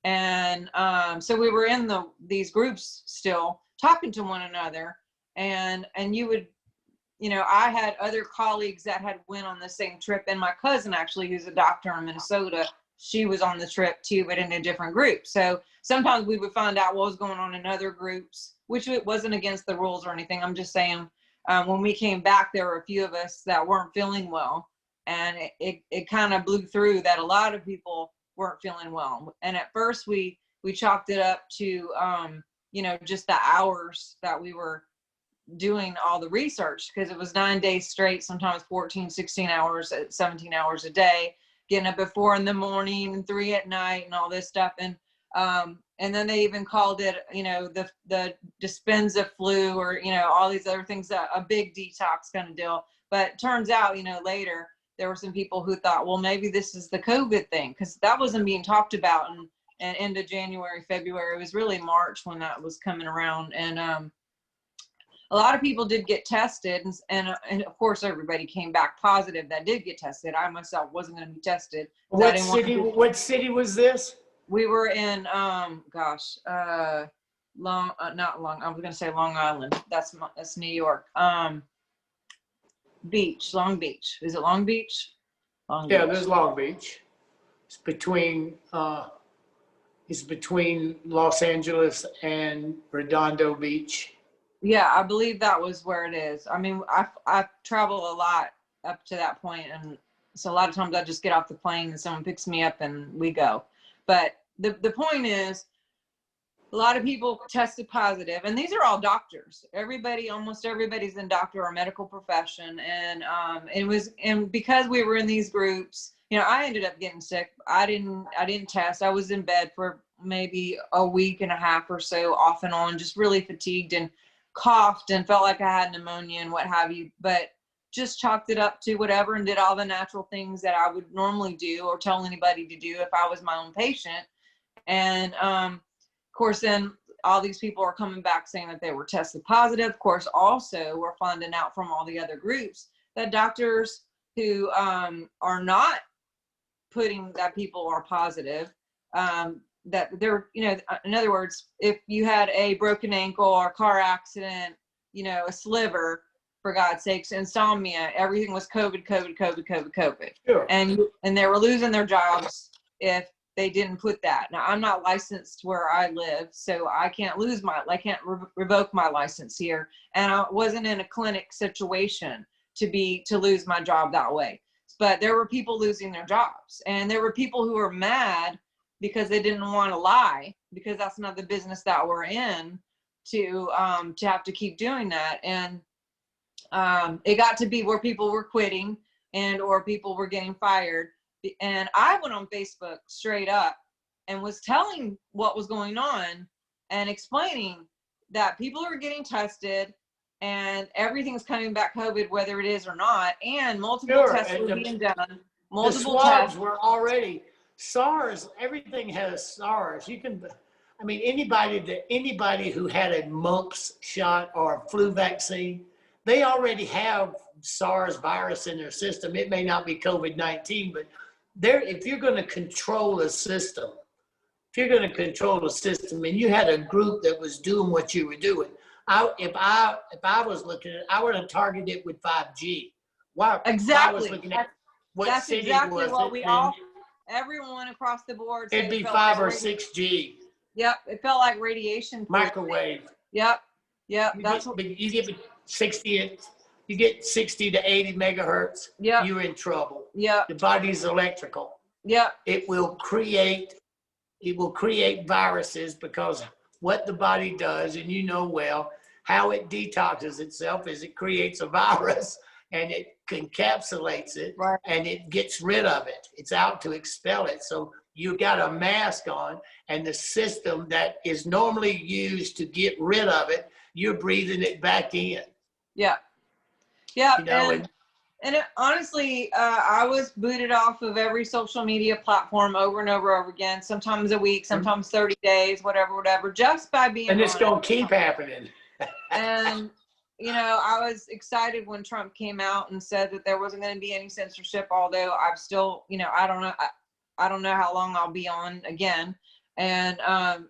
And so we were in these groups still talking to one another. And you would, I had other colleagues that had went on the same trip. And my cousin, actually, who's a doctor in Minnesota, she was on the trip too, but in a different group. So sometimes we would find out what was going on in other groups, which it wasn't against the rules or anything. I'm just saying, when we came back, there were a few of us that weren't feeling well. And it kind of blew through that a lot of people weren't feeling well. And at first we chalked it up to, just the hours that we were doing all the research, because it was 9 days straight, sometimes 14, 16 hours, 17 hours a day, getting up at 4 a.m. and 3 at night and all this stuff. And then they even called it, the Dispenza flu, or, all these other things, a big detox kind of deal. But it turns out, later, there were some people who thought, well, maybe this is the COVID thing, because that wasn't being talked about in end of January, February. It was really March when that was coming around. And a lot of people did get tested, and of course everybody came back positive that did get tested. I myself wasn't going to be tested. What city was this? We were in not Long, I was going to say Long Island. That's New York. Long Beach. Is it Long Beach? Yeah, there's Long Beach. It's between Los Angeles and Redondo Beach. Yeah, I believe that was where it is. I mean, I travel a lot up to that point, and so a lot of times I just get off the plane and someone picks me up and we go. But the point is, a lot of people tested positive, and these are all doctors. Almost everybody's in doctor or medical profession. And because we were in these groups, I ended up getting sick. I didn't test. I was in bed for maybe a week and a half or so, off and on, just really fatigued and coughed and felt like I had pneumonia and what have you, but just chalked it up to whatever and did all the natural things that I would normally do or tell anybody to do if I was my own patient. And, of course, then all these people are coming back saying that they were tested positive. Of course, also we're finding out from all the other groups that doctors who are not putting that people are positive, that they're, in other words, if you had a broken ankle or a car accident, a sliver, for God's sakes, insomnia, everything was COVID. Sure. And they were losing their jobs if they didn't put that. Now, I'm not licensed where I live, so I can't revoke my license here. And I wasn't in a clinic situation to lose my job that way. But there were people losing their jobs, and there were people who were mad because they didn't want to lie, because that's not the business that we're in, to have to keep doing that. And it got to be where people were quitting or people were getting fired. And I went on Facebook straight up and was telling what was going on and explaining that people are getting tested and everything's coming back COVID, whether it is or not, and multiple tests were being done. The swabs were already SARS. Everything has SARS. Anybody who had a mumps shot or a flu vaccine, they already have SARS virus in their system. It may not be COVID-19, but if you're going to control a system, and you had a group that was doing what you were doing, if I was looking at it, I would have targeted it with 5G. Why? Exactly. I was looking at what that's city exactly was what it, we all, everyone across the board. It'd be 5 or 6G. Yep, it felt like radiation. Microwave. Yep. You get 60. You get 60 to 80 megahertz. Yep. You're in trouble. Yep. The body's electrical. Yep. It will create viruses, because what the body does, and well, how it detoxes itself is it creates a virus and it encapsulates it, Right. and it gets rid of it. It's out to expel it. So you got a mask on, and the system that is normally used to get rid of it, you're breathing it back in. Yeah. Yeah. You know, And it, honestly, I was booted off of every social media platform over and over again, sometimes a week, sometimes 30 days, whatever, just by being and it's on going it. to keep happening. And, you know, I was excited when Trump came out and said that there wasn't going to be any censorship, although I'm still, you know, I don't know how long I'll be on again. And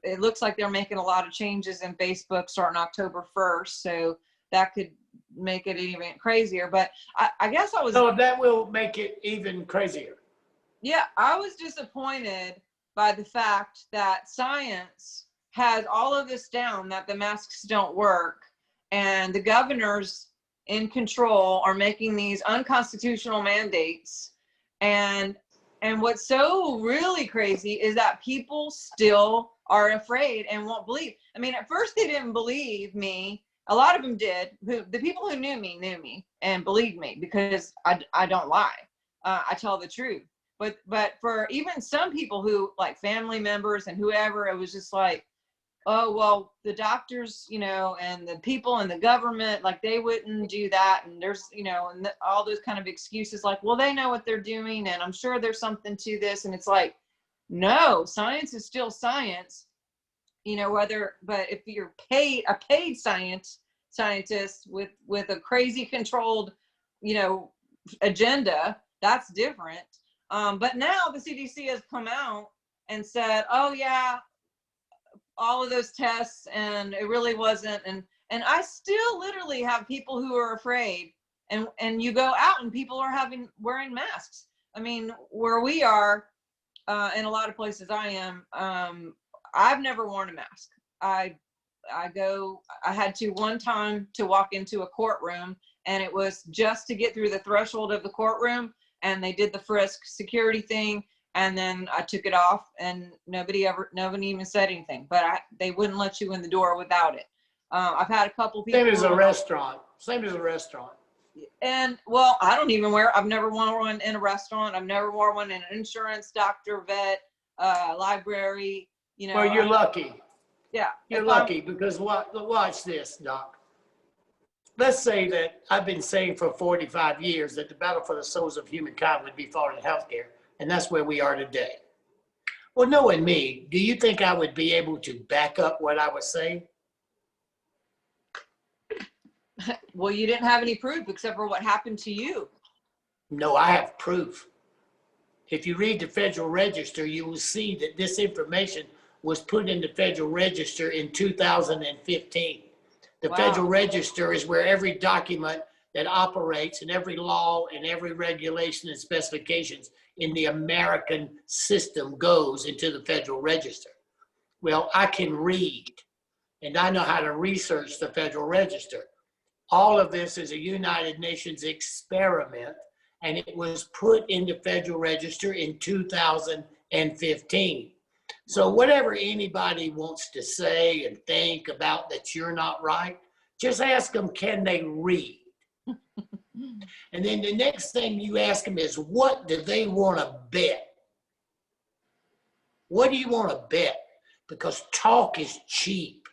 it looks like they're making a lot of changes in Facebook starting October 1st. So that could make it even crazier. But I guess I was. So that will make it even crazier. Yeah, I was disappointed by the fact that science has all of this down, that the masks don't work, and the governors in control are making these unconstitutional mandates. And what's so really crazy is that people still are afraid and won't believe. I mean, at first they didn't believe me. A lot of them did. The people who knew me and believed me, because I don't lie. I tell the truth. But for even some people who, like family members and whoever, it was just like, oh, well, the doctors, you know, and the people in the government, like they wouldn't do that. And there's, you know, and all those kind of excuses like, well, they know what they're doing, and I'm sure there's something to this. And it's like, no, science is still science, you know, but if you're a paid scientist with a crazy controlled, you know, agenda, that's different. But now the CDC has come out and said, oh yeah, all of those tests, and it really wasn't. And I still literally have people who are afraid, and you go out and people are wearing masks. I mean, where we are, in a lot of places I am, I've never worn a mask. I had to one time to walk into a courtroom, and it was just to get through the threshold of the courtroom, and they did the frisk security thing, and then I took it off, and nobody even said anything, but they wouldn't let you in the door without it. I've had a couple people. Same as a restaurant. And well, I've never worn one in a restaurant. I've never worn one in an insurance, doctor, vet, library, you know. Well, you're lucky. Yeah. You're lucky because watch this, Doc. Let's say that I've been saying for 45 years that the battle for the souls of humankind would be fought in healthcare, and that's where we are today. Well, knowing me, do you think I would be able to back up what I was saying? Well, you didn't have any proof except for what happened to you. No, I have proof. If you read the Federal Register, you will see that this information was put in the Federal Register in 2015. The Wow. Federal Register is where every document that operates and every law and every regulation and specifications in the American system goes into the Federal Register. Well, I can read, and I know how to research the Federal Register. All of this is a United Nations experiment, and it was put in the Federal Register in 2015. So whatever anybody wants to say and think about that you're not right, just ask them, can they read? And then the next thing you ask them is, what do they want to bet? What do you want to bet? Because talk is cheap,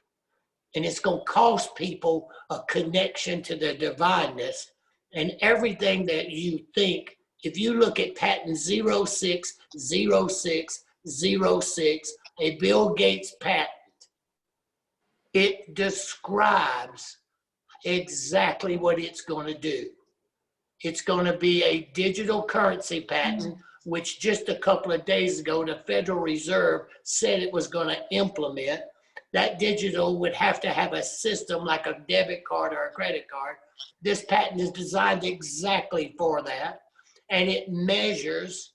and it's going to cost people a connection to the divineness. And everything that you think, if you look at patent 060606, a Bill Gates patent, it describes exactly what it's going to do. It's going to be a digital currency patent, which just a couple of days ago, the Federal Reserve said it was going to implement. That digital would have to have a system like a debit card or a credit card. This patent is designed exactly for that. And it measures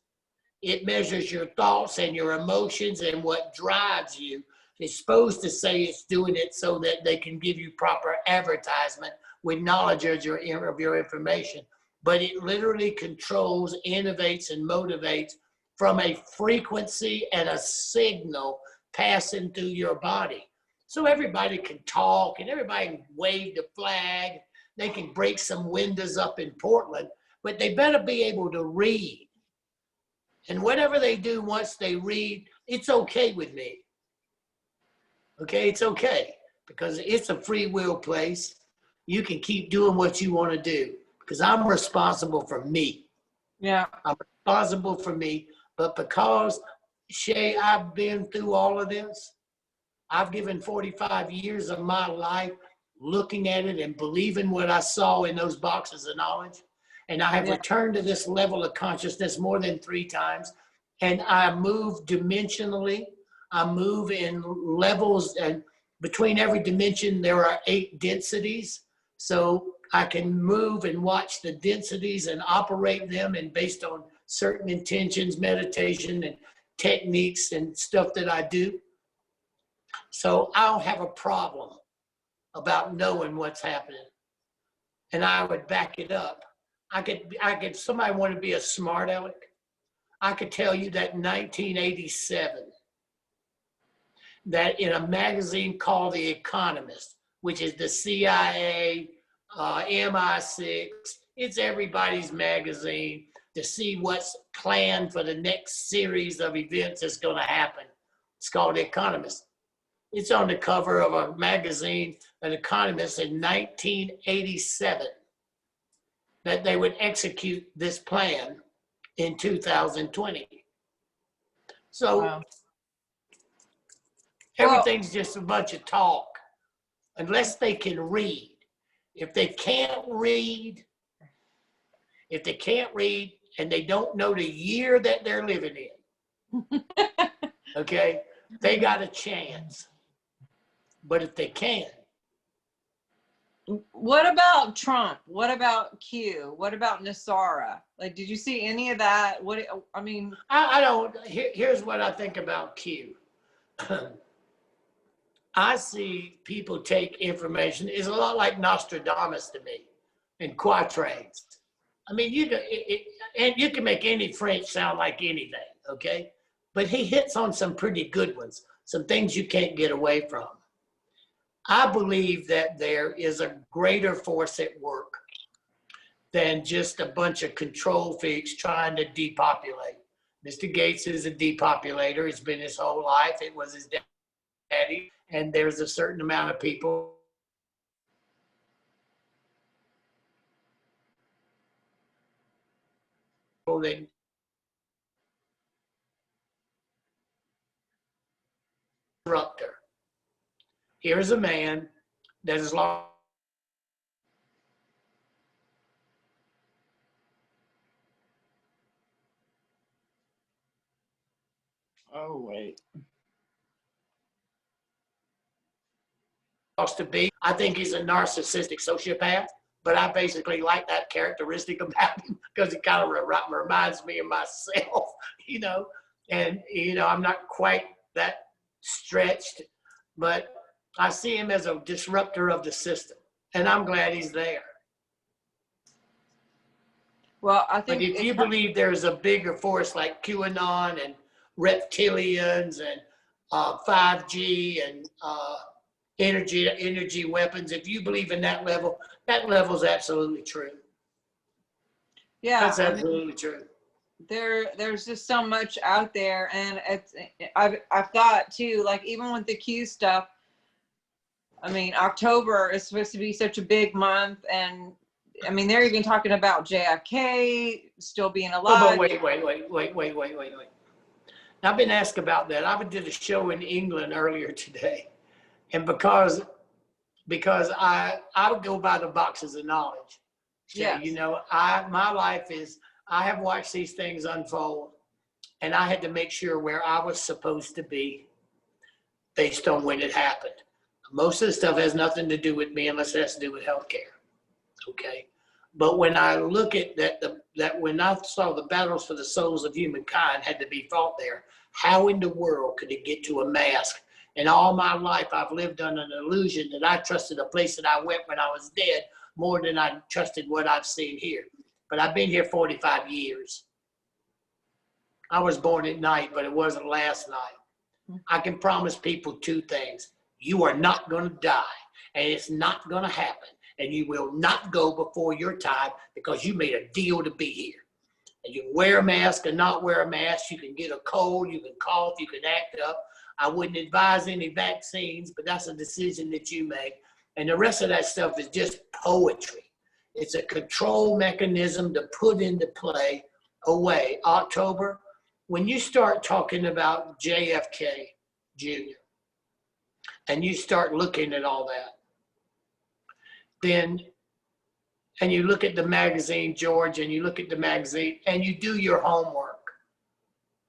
your thoughts and your emotions and what drives you. It's supposed to say it's doing it so that they can give you proper advertisement with knowledge of your information. But it literally controls, innovates, and motivates from a frequency and a signal passing through your body. So everybody can talk and everybody can wave the flag. They can break some windows up in Portland, but they better be able to read. And whatever they do once they read, it's okay with me. Okay, it's okay, because it's a free will place. You can keep doing what you want to do, because I'm responsible for me. Yeah. I'm responsible for me, but because, Shay, I've been through all of this, I've given 45 years of my life looking at it and believing what I saw in those boxes of knowledge. And I have returned to this level of consciousness more than 3 times. And I move dimensionally. I move in levels, and between every dimension, there are 8 densities. So I can move and watch the densities and operate them, and based on certain intentions, meditation and techniques and stuff that I do. So I don't have a problem about knowing what's happening. And I would back it up. I could, somebody want to be a smart aleck. I could tell you that in 1987, that in a magazine called The Economist, which is the CIA, MI6, it's everybody's magazine to see what's planned for the next series of events that's going to happen. It's called The Economist. It's on the cover of a magazine, An Economist, in 1987, that they would execute this plan in 2020. So Wow. everything's just a bunch of talk, unless they can read. If they can't read, and they don't know the year that they're living in, okay, they got a chance. But if they can. What about Trump? What about Q? What about Nasara? Like, did you see any of that? I mean, I don't, here's what I think about Q. I see people take information, it's a lot like Nostradamus to me, and quatrains. I mean, and you can make any French sound like anything, okay? But he hits on some pretty good ones, some things you can't get away from. I believe that there is a greater force at work than just a bunch of control freaks trying to depopulate. Mr. Gates is a depopulator. It's been his whole life. It was his daddy. And there's a certain amount of people that disruptor. Here's a man that is lost. oh wait. To be. I think he's a narcissistic sociopath, but I basically like that characteristic about him because it kind of reminds me of myself, you know. And, you know, I'm not quite that stretched, but I see him as a disruptor of the system, and I'm glad he's there. Well, I think but if you believe there's a bigger force like QAnon and reptilians and 5G and energy weapons, if you believe in that level's absolutely true. Yeah, that's absolutely true. There's just so much out there, and I've thought too, like even with the Q stuff, I mean, October is supposed to be such a big month, and I mean, they're even talking about JFK still being alive. Oh, wait. I've been asked about that. I did a show in England earlier today, and because I would go by the boxes of knowledge. So, yes. You know, my life is, I have watched these things unfold, and I had to make sure where I was supposed to be based on when it happened. Most of the stuff has nothing to do with me unless it has to do with healthcare. Okay. But when I look at that when I saw the battles for the souls of humankind had to be fought there, how in the world could it get to a mask? And all my life, I've lived on an illusion that I trusted a place that I went when I was dead more than I trusted what I've seen here. But I've been here 45 years. I was born at night, but it wasn't last night. I can promise people 2 things. You are not going to die, and it's not going to happen, and you will not go before your time because you made a deal to be here. And you can wear a mask and not wear a mask. You can get a cold, you can cough, you can act up. I wouldn't advise any vaccines, but that's a decision that you make. And the rest of that stuff is just poetry. It's a control mechanism to put into play away. October, when you start talking about JFK Jr., and you start looking at all that, then, and you look at the magazine, George, and you look at the magazine, and you do your homework.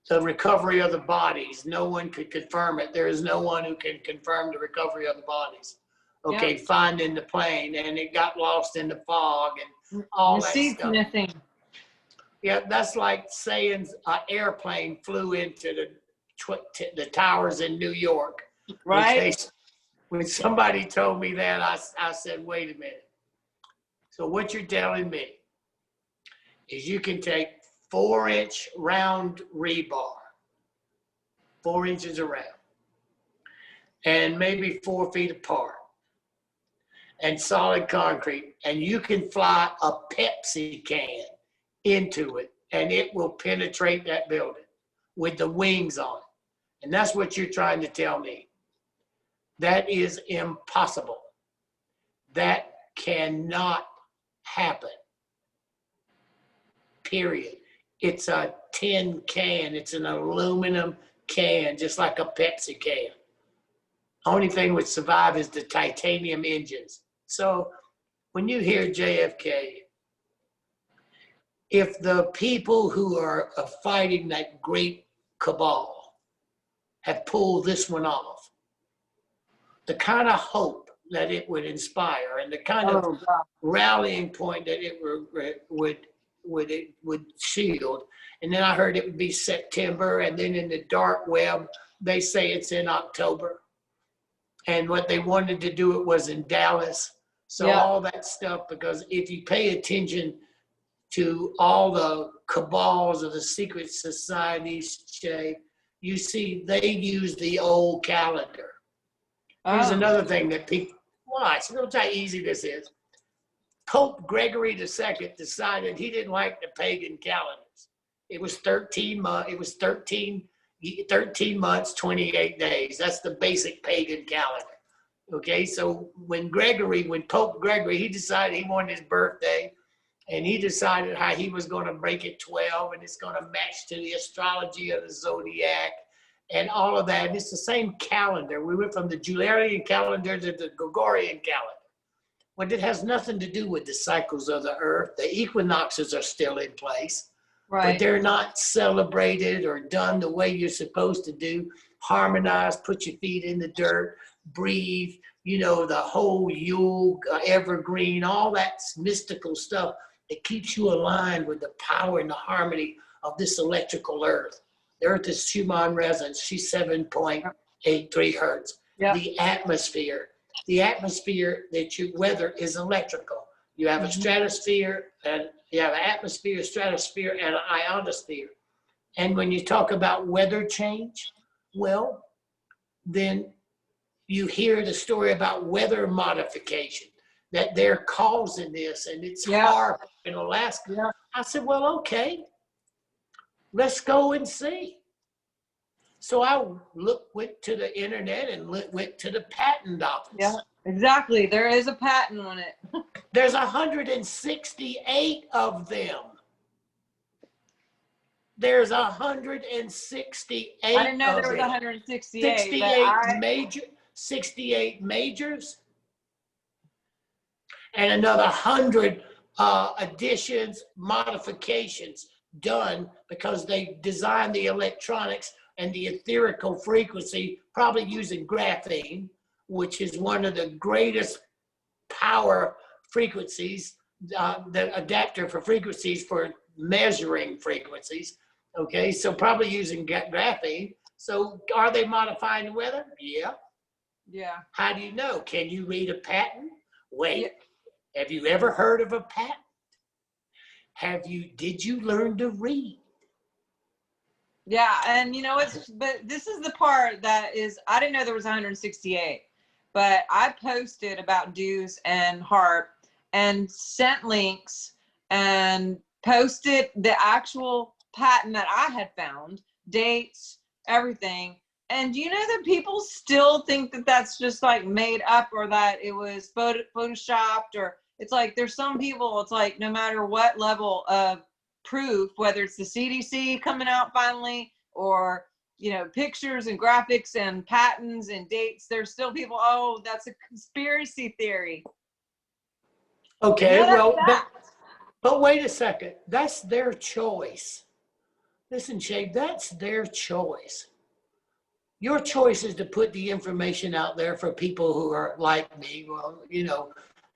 The recovery of the bodies, no one could confirm it. There is no one who can confirm the recovery of the bodies. Okay, finding the plane, and it got lost in the fog, and all that stuff. Missing. Yeah, that's like saying an airplane flew into the towers in New York. Right. When somebody told me that, I said, wait a minute. So what you're telling me is you can take 4-inch round rebar, 4 inches around, and maybe 4 feet apart, and solid concrete, and you can fly a Pepsi can into it, and it will penetrate that building with the wings on it. And that's what you're trying to tell me. That is impossible. That cannot happen. Period. It's a tin can. It's an aluminum can, just like a Pepsi can. Only thing would survive is the titanium engines. So when you hear JFK, if the people who are fighting that great cabal have pulled this one off, the kind of hope that it would inspire and the kind of rallying point that it would shield. And then I heard it would be September, and then in the dark web, they say it's in October. And what they wanted to do it was in Dallas. So all that stuff, because if you pay attention to all the cabals of the secret societies, Shay, you see they use the old calendar. Here's another thing that people watch. Look how easy this is. Pope Gregory II decided he didn't like the pagan calendars. It was 13 months. It was 13 months, 28 days. That's the basic pagan calendar. Okay, so when Pope Gregory, he decided he wanted his birthday, and he decided how he was going to break it 12, and it's going to match to the astrology of the zodiac and all of that. And it's the same calendar. We went from the Julian calendar to the Gregorian calendar. Well, it has nothing to do with the cycles of the earth. The equinoxes are still in place, but they're not celebrated or done the way you're supposed to do. Harmonize, put your feet in the dirt, breathe, the whole Yule, evergreen, all that mystical stuff that keeps you aligned with the power and the harmony of this electrical earth. The earth is Schumann resonance. She's 7.83 hertz. The atmosphere that you weather is electrical. You have a stratosphere, and you have an atmosphere, stratosphere, and an ionosphere. And when you talk about weather change, well, then you hear the story about weather modification, that they're causing this, and it's hard in Alaska. I said, well, okay, let's go and see. So I went to the internet and went to the patent office. Yeah, exactly. There is a patent on it. There's 168 of them. There's 168. I didn't know there was 168. 68 majors, and another 100 additions, modifications done because they designed the electronics and the etherical frequency, probably using graphene, which is one of the greatest power frequencies, the adapter for frequencies for measuring frequencies. Okay, so probably using graphene. So are they modifying the weather? Yeah. Yeah. How do you know? Can you read a patent? Wait, have you ever heard of a patent? Did you learn to read? Yeah, and but this is the part that is, I didn't know there was 168. but I posted about DEWS and HARP and sent links and posted the actual patent that I had found, dates, everything. And you know that people still think that that's just like made up, or that it was photoshopped, or it's like there's some people, it's like no matter what level of proof, whether it's the CDC coming out finally, or you know, pictures and graphics and patents and dates, there's still people, oh, that's a conspiracy theory. Okay, Yeah, well, but wait a second. That's their choice. Listen, Shay, that's their choice. Your choice is to put the information out there for people who are like me, well, you know,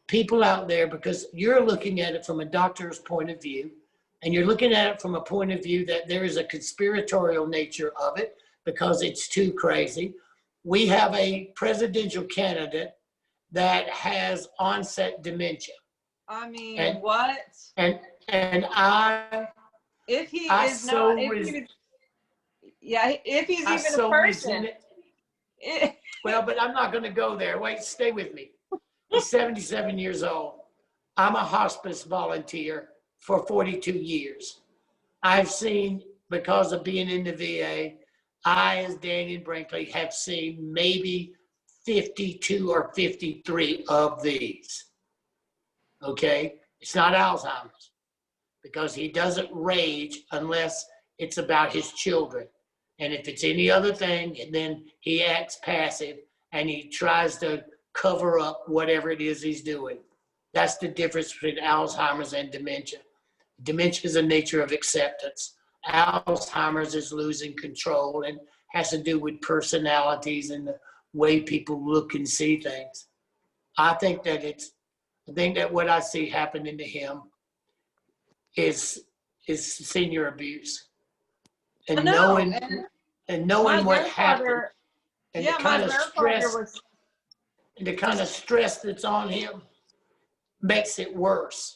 people out there, because you're looking at it from a doctor's point of view, and you're looking at it from a point of view that there is a conspiratorial nature of it because it's too crazy. We have a presidential candidate that has onset dementia. I mean, And, what? And If he I is so not, if he's even a person. Well, but I'm not going to go there. Wait, stay with me. He's 77 years old. I'm a hospice volunteer for 42 years. I've seen, because of being in the VA, I, as Dannion Brinkley, have seen maybe 52 or 53 of these. Okay? It's not Alzheimer's, because he doesn't rage unless it's about his children. And if it's any other thing, then he acts passive and he tries to cover up whatever it is he's doing. That's the difference between Alzheimer's and dementia. Dementia is a nature of acceptance. Alzheimer's is losing control and has to do with personalities and the way people look and see things. I think that what I see happening to him is senior abuse. And knowing what happened, and the kind of stress that's on him makes it worse.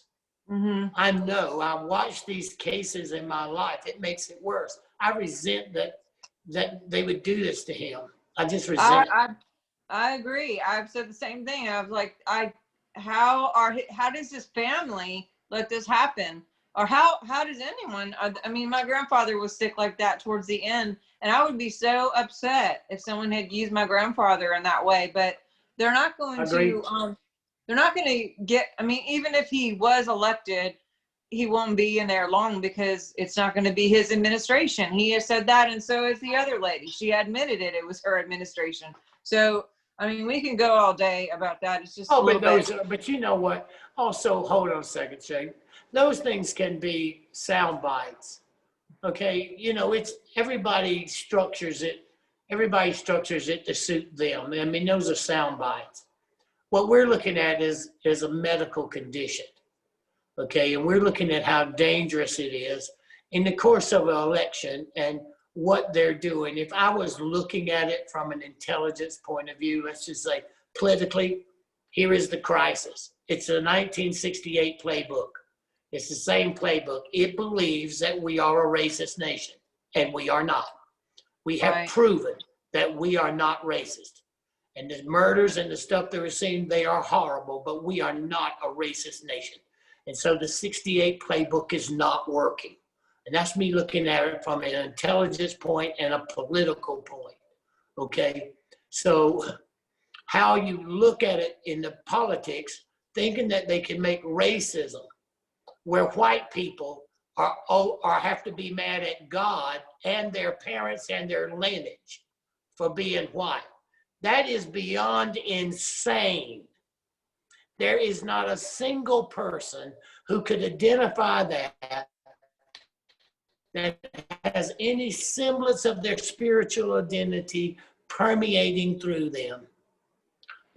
Mm-hmm. I know, I watched these cases in my life. It makes it worse. I resent that they would do this to him. I just resent it. I agree. I've said the same thing. I was like, how does his family let this happen? Or how does anyone, I mean, my grandfather was sick like that towards the end, and I would be so upset if someone had used my grandfather in that way, but they're not going to, they're not going to get, I mean, even if he was elected, he won't be in there long because it's not going to be his administration. He has said that, and so is the other lady. She admitted it was her administration. So, I mean, we can go all day about that. It's just but you know what? Also, hold on a second, Shay. Those things can be sound bites. Okay, you know, everybody structures it to suit them. I mean, those are sound bites. What we're looking at is a medical condition. Okay, and we're looking at how dangerous it is in the course of an election and what they're doing. If I was looking at it from an intelligence point of view, let's just say politically, here is the crisis. It's a 1968 playbook. It's the same playbook. It believes that we are a racist nation, and we are not. We have proven that we are not racist. And the murders and the stuff that we're seeing, they are horrible, but we are not a racist nation. And so the 68 playbook is not working. And that's me looking at it from an intelligence point and a political point, okay? So how you look at it in the politics, thinking that they can make racism where white people are have to be mad at God and their parents and their lineage for being white. That is beyond insane. There is not a single person who could identify that has any semblance of their spiritual identity permeating through them.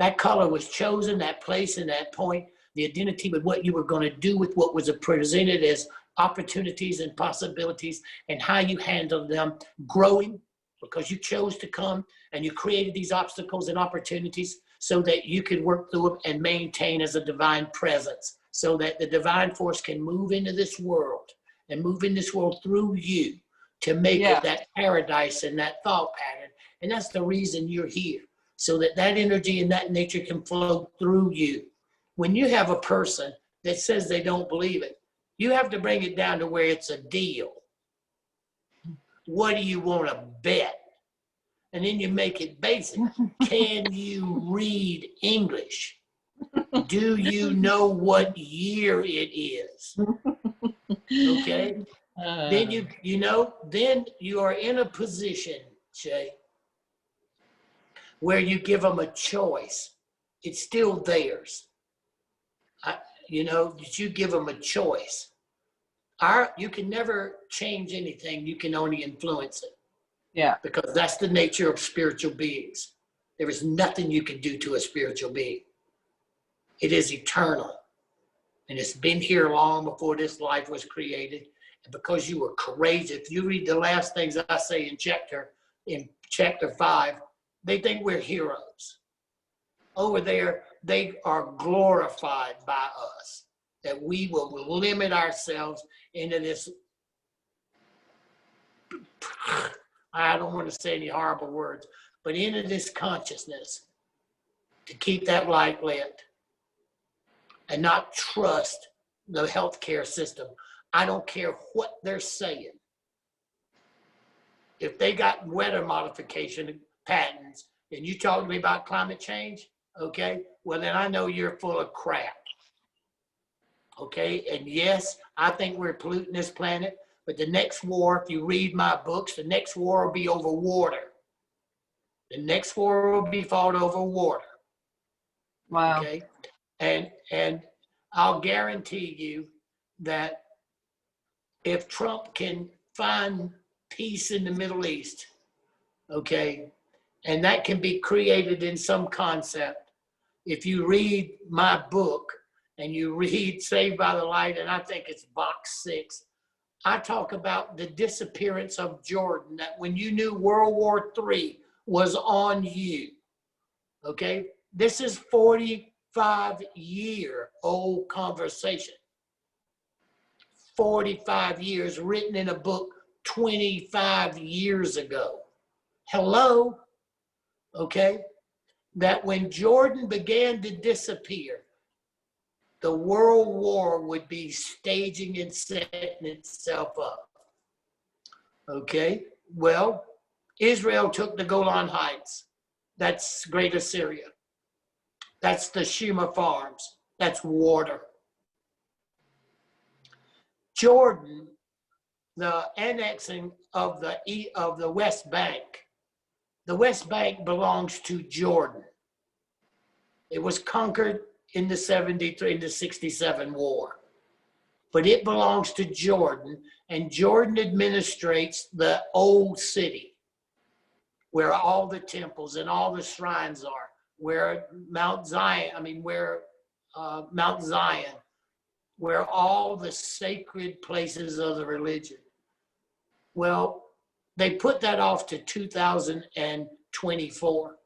That color was chosen, that place and that point, the identity with what you were going to do with what was presented as opportunities and possibilities, and how you handled them growing, because you chose to come and you created these obstacles and opportunities so that you could work through them and maintain as a divine presence, so that the divine force can move into this world and move in this world through you to make it that paradise and that thought pattern. And that's the reason you're here. so that that energy and that nature can flow through you. When you have a person that says they don't believe it, you have to bring it down to where it's a deal. What do you want to bet? And then you make it basic. Can you read English? Do you know what year it is? Okay. Then then you are in a position, Shay, where you give them a choice. It's still theirs. That you give them a choice. You can never change anything. You can only influence it. Yeah. Because that's the nature of spiritual beings. There is nothing you can do to a spiritual being. It is eternal. And it's been here long before this life was created. And because you were courageous, if you read the last things I say in chapter 5, they think we're heroes. Over there, they are glorified by us. That we will limit ourselves into this, I don't want to say any horrible words, but into this consciousness to keep that light lit and not trust the healthcare system. I don't care what they're saying. If they got weather modification patents and you talk to me about climate change, okay, well then I know you're full of crap. Okay, and yes, I think we're polluting this planet, but the next war, if you read my books, the next war will be over water. The next war will be fought over water. Wow. Okay, and I'll guarantee you that if Trump can find peace in the Middle East, okay, and that can be created in some concept, if you read my book and you read Saved by the Light, and I think it's box 6, I talk about the disappearance of Jordan, that when you knew World War III was on you, okay? This is 45-year-old conversation. 45 years written in a book 25 years ago. Hello? Okay? That when Jordan began to disappear, the world war would be staging and setting itself up. Okay? Well, Israel took the Golan Heights. That's Great Assyria. That's the Shuma Farms. That's water. Jordan, the annexing of the West Bank. The West Bank belongs to Jordan. It was conquered in the 67 war. But it belongs to Jordan, and Jordan administrates the old city, where all the temples and all the shrines are, where Mount Zion, where all the sacred places of the religion. Well, they put that off to 2024,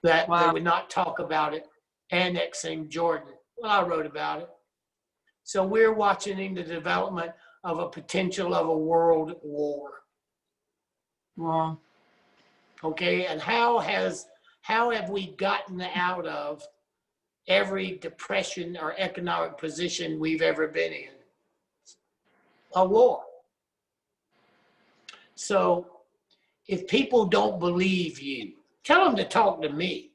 that They would not talk about it, annexing Jordan. Well, I wrote about it. So we're watching the development of a potential of a world war. Wow. Okay, and how have we gotten out of every depression or economic position we've ever been in? A war. So if people don't believe you, tell them to talk to me.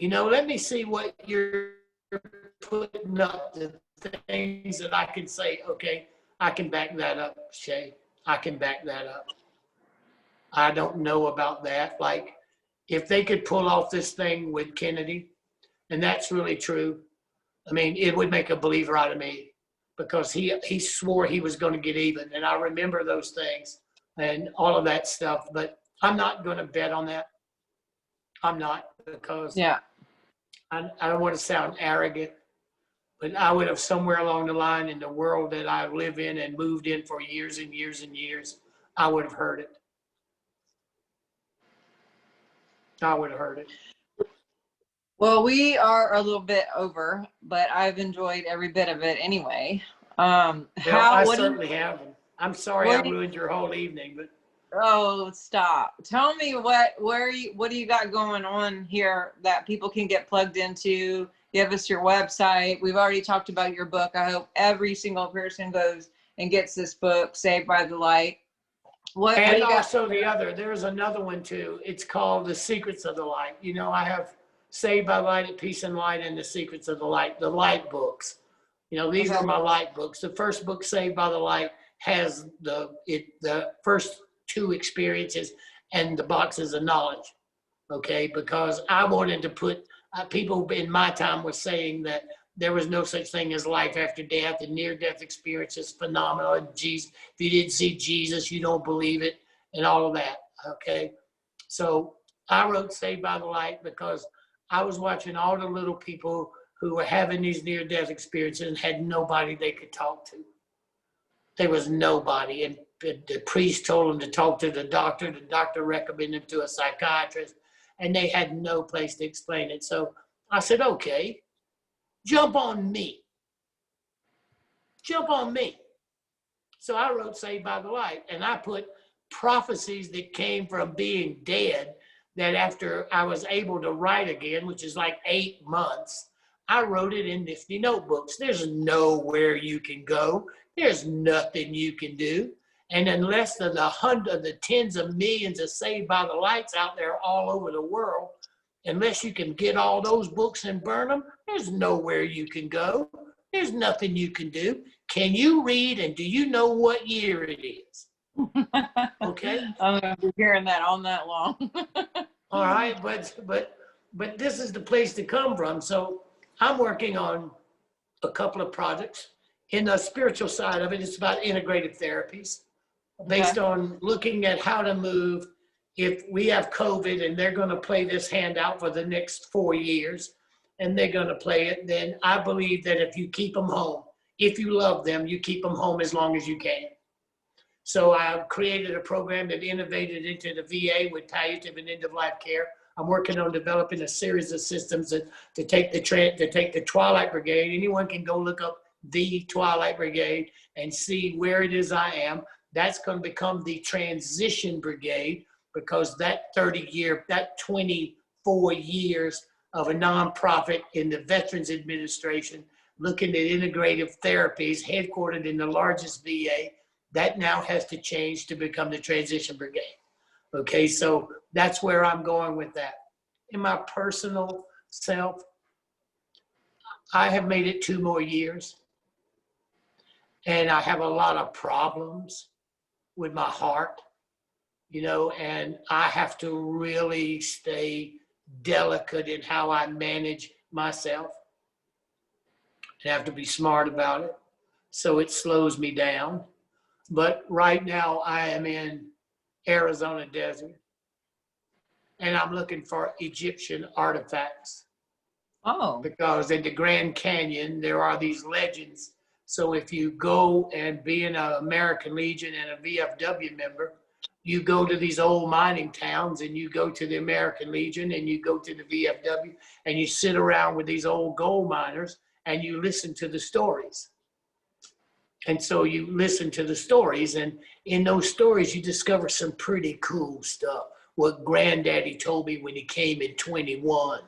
Let me see what you're putting up, the things that I can say, okay, I can back that up, Shay. I can back that up. I don't know about that. Like, if they could pull off this thing with Kennedy, and that's really true, it would make a believer out of me, because he swore he was going to get even. And I remember those things and all of that stuff, but I'm not going to bet on that. I'm not, because I don't want to sound arrogant, but I would have somewhere along the line in the world that I live in and moved in for years and years and years, I would have heard it. I would have heard it. Well, we are a little bit over, but I've enjoyed every bit of it anyway. I certainly haven't. I'm sorry I ruined your whole evening, but Oh, stop. Tell me what do you got going on here that people can get plugged into? Give us your website. We've already talked about your book. I hope every single person goes and gets this book, Saved by the Light. What do you got? Also there's another one too. It's called The Secrets of the Light. You know, I have Saved by Light, Peace and Light, and The Secrets of the Light, the light books. You know, these were my light books. The first book, Saved by the Light, has the first two experiences and the boxes of knowledge. Okay, because I wanted to put people in my time were saying that there was no such thing as life after death, and near-death experience is phenomenal. And Jesus, if you didn't see Jesus, you don't believe it, and all of that. Okay, so I wrote Saved by the Light because I was watching all the little people who were having these near-death experiences and had nobody they could talk to. There was nobody, and the priest told them to talk to the doctor. The doctor recommended them to a psychiatrist, and they had no place to explain it. So I said, okay, jump on me. Jump on me. So I wrote Saved by the Light, and I put prophecies that came from being dead that after I was able to write again, which is like 8 months, I wrote it in nifty notebooks. There's nowhere you can go. There's nothing you can do. And unless the tens of millions of Saved by the Lights out there all over the world, unless you can get all those books and burn them, there's nowhere you can go. There's nothing you can do. Can you read, and do you know what year it is? Okay. I'm going to be hearing that all night long. All right, but this is the place to come from. So I'm working on a couple of projects. In the spiritual side of it, it's about integrative therapies based on looking at how to move. If we have COVID and they're going to play this hand out for the next 4 years and they're going to play it, then I believe that if you keep them home, if you love them, you keep them home as long as you can. So I created a program that innovated into the VA with palliative and end-of-life care. I'm working on developing a series of systems to take the Twilight Brigade. Anyone can go look up the Twilight Brigade and see where it is I am. That's going to become the Transition Brigade, because that 24 years of a nonprofit in the Veterans Administration looking at integrative therapies headquartered in the largest VA, that now has to change to become the Transition Brigade. Okay, so that's where I'm going with that. In my personal self, I have made it 2 more years, and I have a lot of problems with my heart, you know, and I have to really stay delicate in how I manage myself. I have to be smart about it, so it slows me down. But right now I am in Arizona desert, and I'm looking for Egyptian artifacts. Oh. Because in the Grand Canyon, there are these legends. So if you go and be an American Legion and a VFW member, you go to these old mining towns, and you go to the American Legion and you go to the VFW, and you sit around with these old gold miners and you listen to the stories. And so you listen to the stories, and in those stories, you discover some pretty cool stuff. What Granddaddy told me when he came in 21.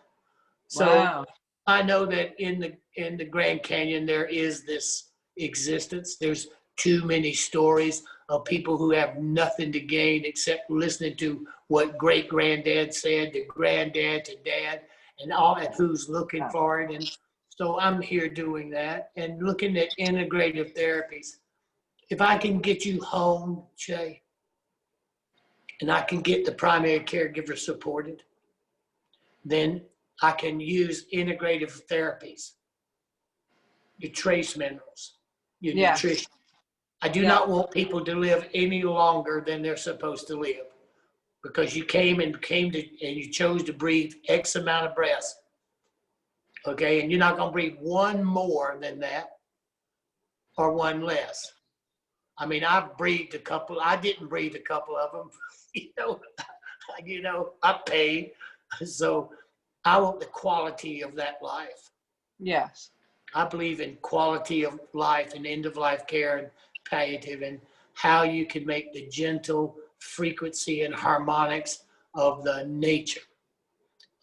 So wow. I know that in the Grand Canyon, there is this existence. There's too many stories of people who have nothing to gain except listening to what great granddad said to granddad to dad, and all, and who's looking for it. And so I'm here doing that and looking at integrative therapies. If I can get you home, Jay, and I can get the primary caregiver supported, then I can use integrative therapies, your trace minerals, your nutrition. I do not want people to live any longer than they're supposed to live, because you and you chose to breathe X amount of breaths. Okay, and you're not going to breathe one more than that or one less. I mean, I've breathed a couple. I didn't breathe a couple of them. I paid. So I want the quality of that life. Yes. I believe in quality of life and end-of-life care and palliative, and how you can make the gentle frequency and harmonics of the nature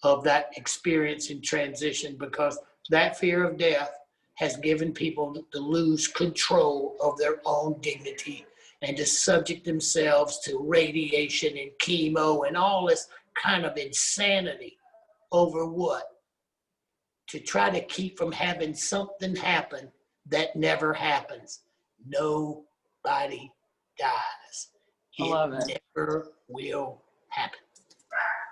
of that experience in transition, because that fear of death has given people to lose control of their own dignity and to subject themselves to radiation and chemo and all this kind of insanity over what? To try to keep from having something happen that never happens. Nobody dies. I love it. It never will happen.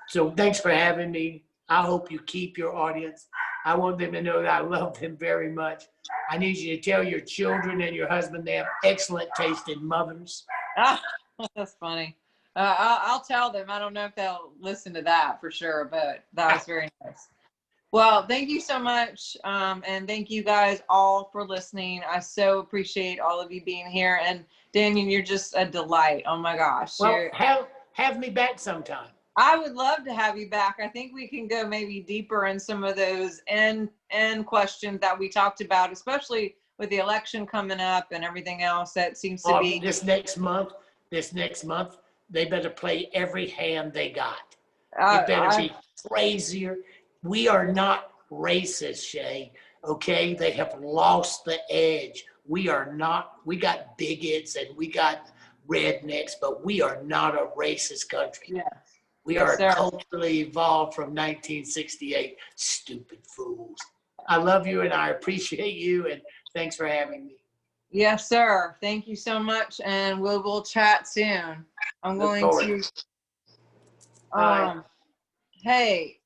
So thanks for having me. I hope you keep your audience. I want them to know that I love them very much. I need you to tell your children and your husband they have excellent taste in mothers. Ah, that's funny. I'll tell them. I don't know if they'll listen to that for sure, but that was very nice. Well, thank you so much. And thank you guys all for listening. I so appreciate all of you being here. And Dannion, you're just a delight. Oh my gosh. Well, have me back sometime. I would love to have you back. I think we can go maybe deeper in some of those end questions that we talked about, especially with the election coming up and everything else that seems to be. This next month, they better play every hand they got. It better be crazier. We are not racist, Shay. Okay, they have lost the edge. We are not. We got bigots and we got rednecks, but we are not a racist country. Yes. We are culturally evolved from 1968. Stupid fools. I love you and I appreciate you, and thanks for having me. Yes, sir. Thank you so much, and we'll chat soon. I'm going to. Bye. Hey.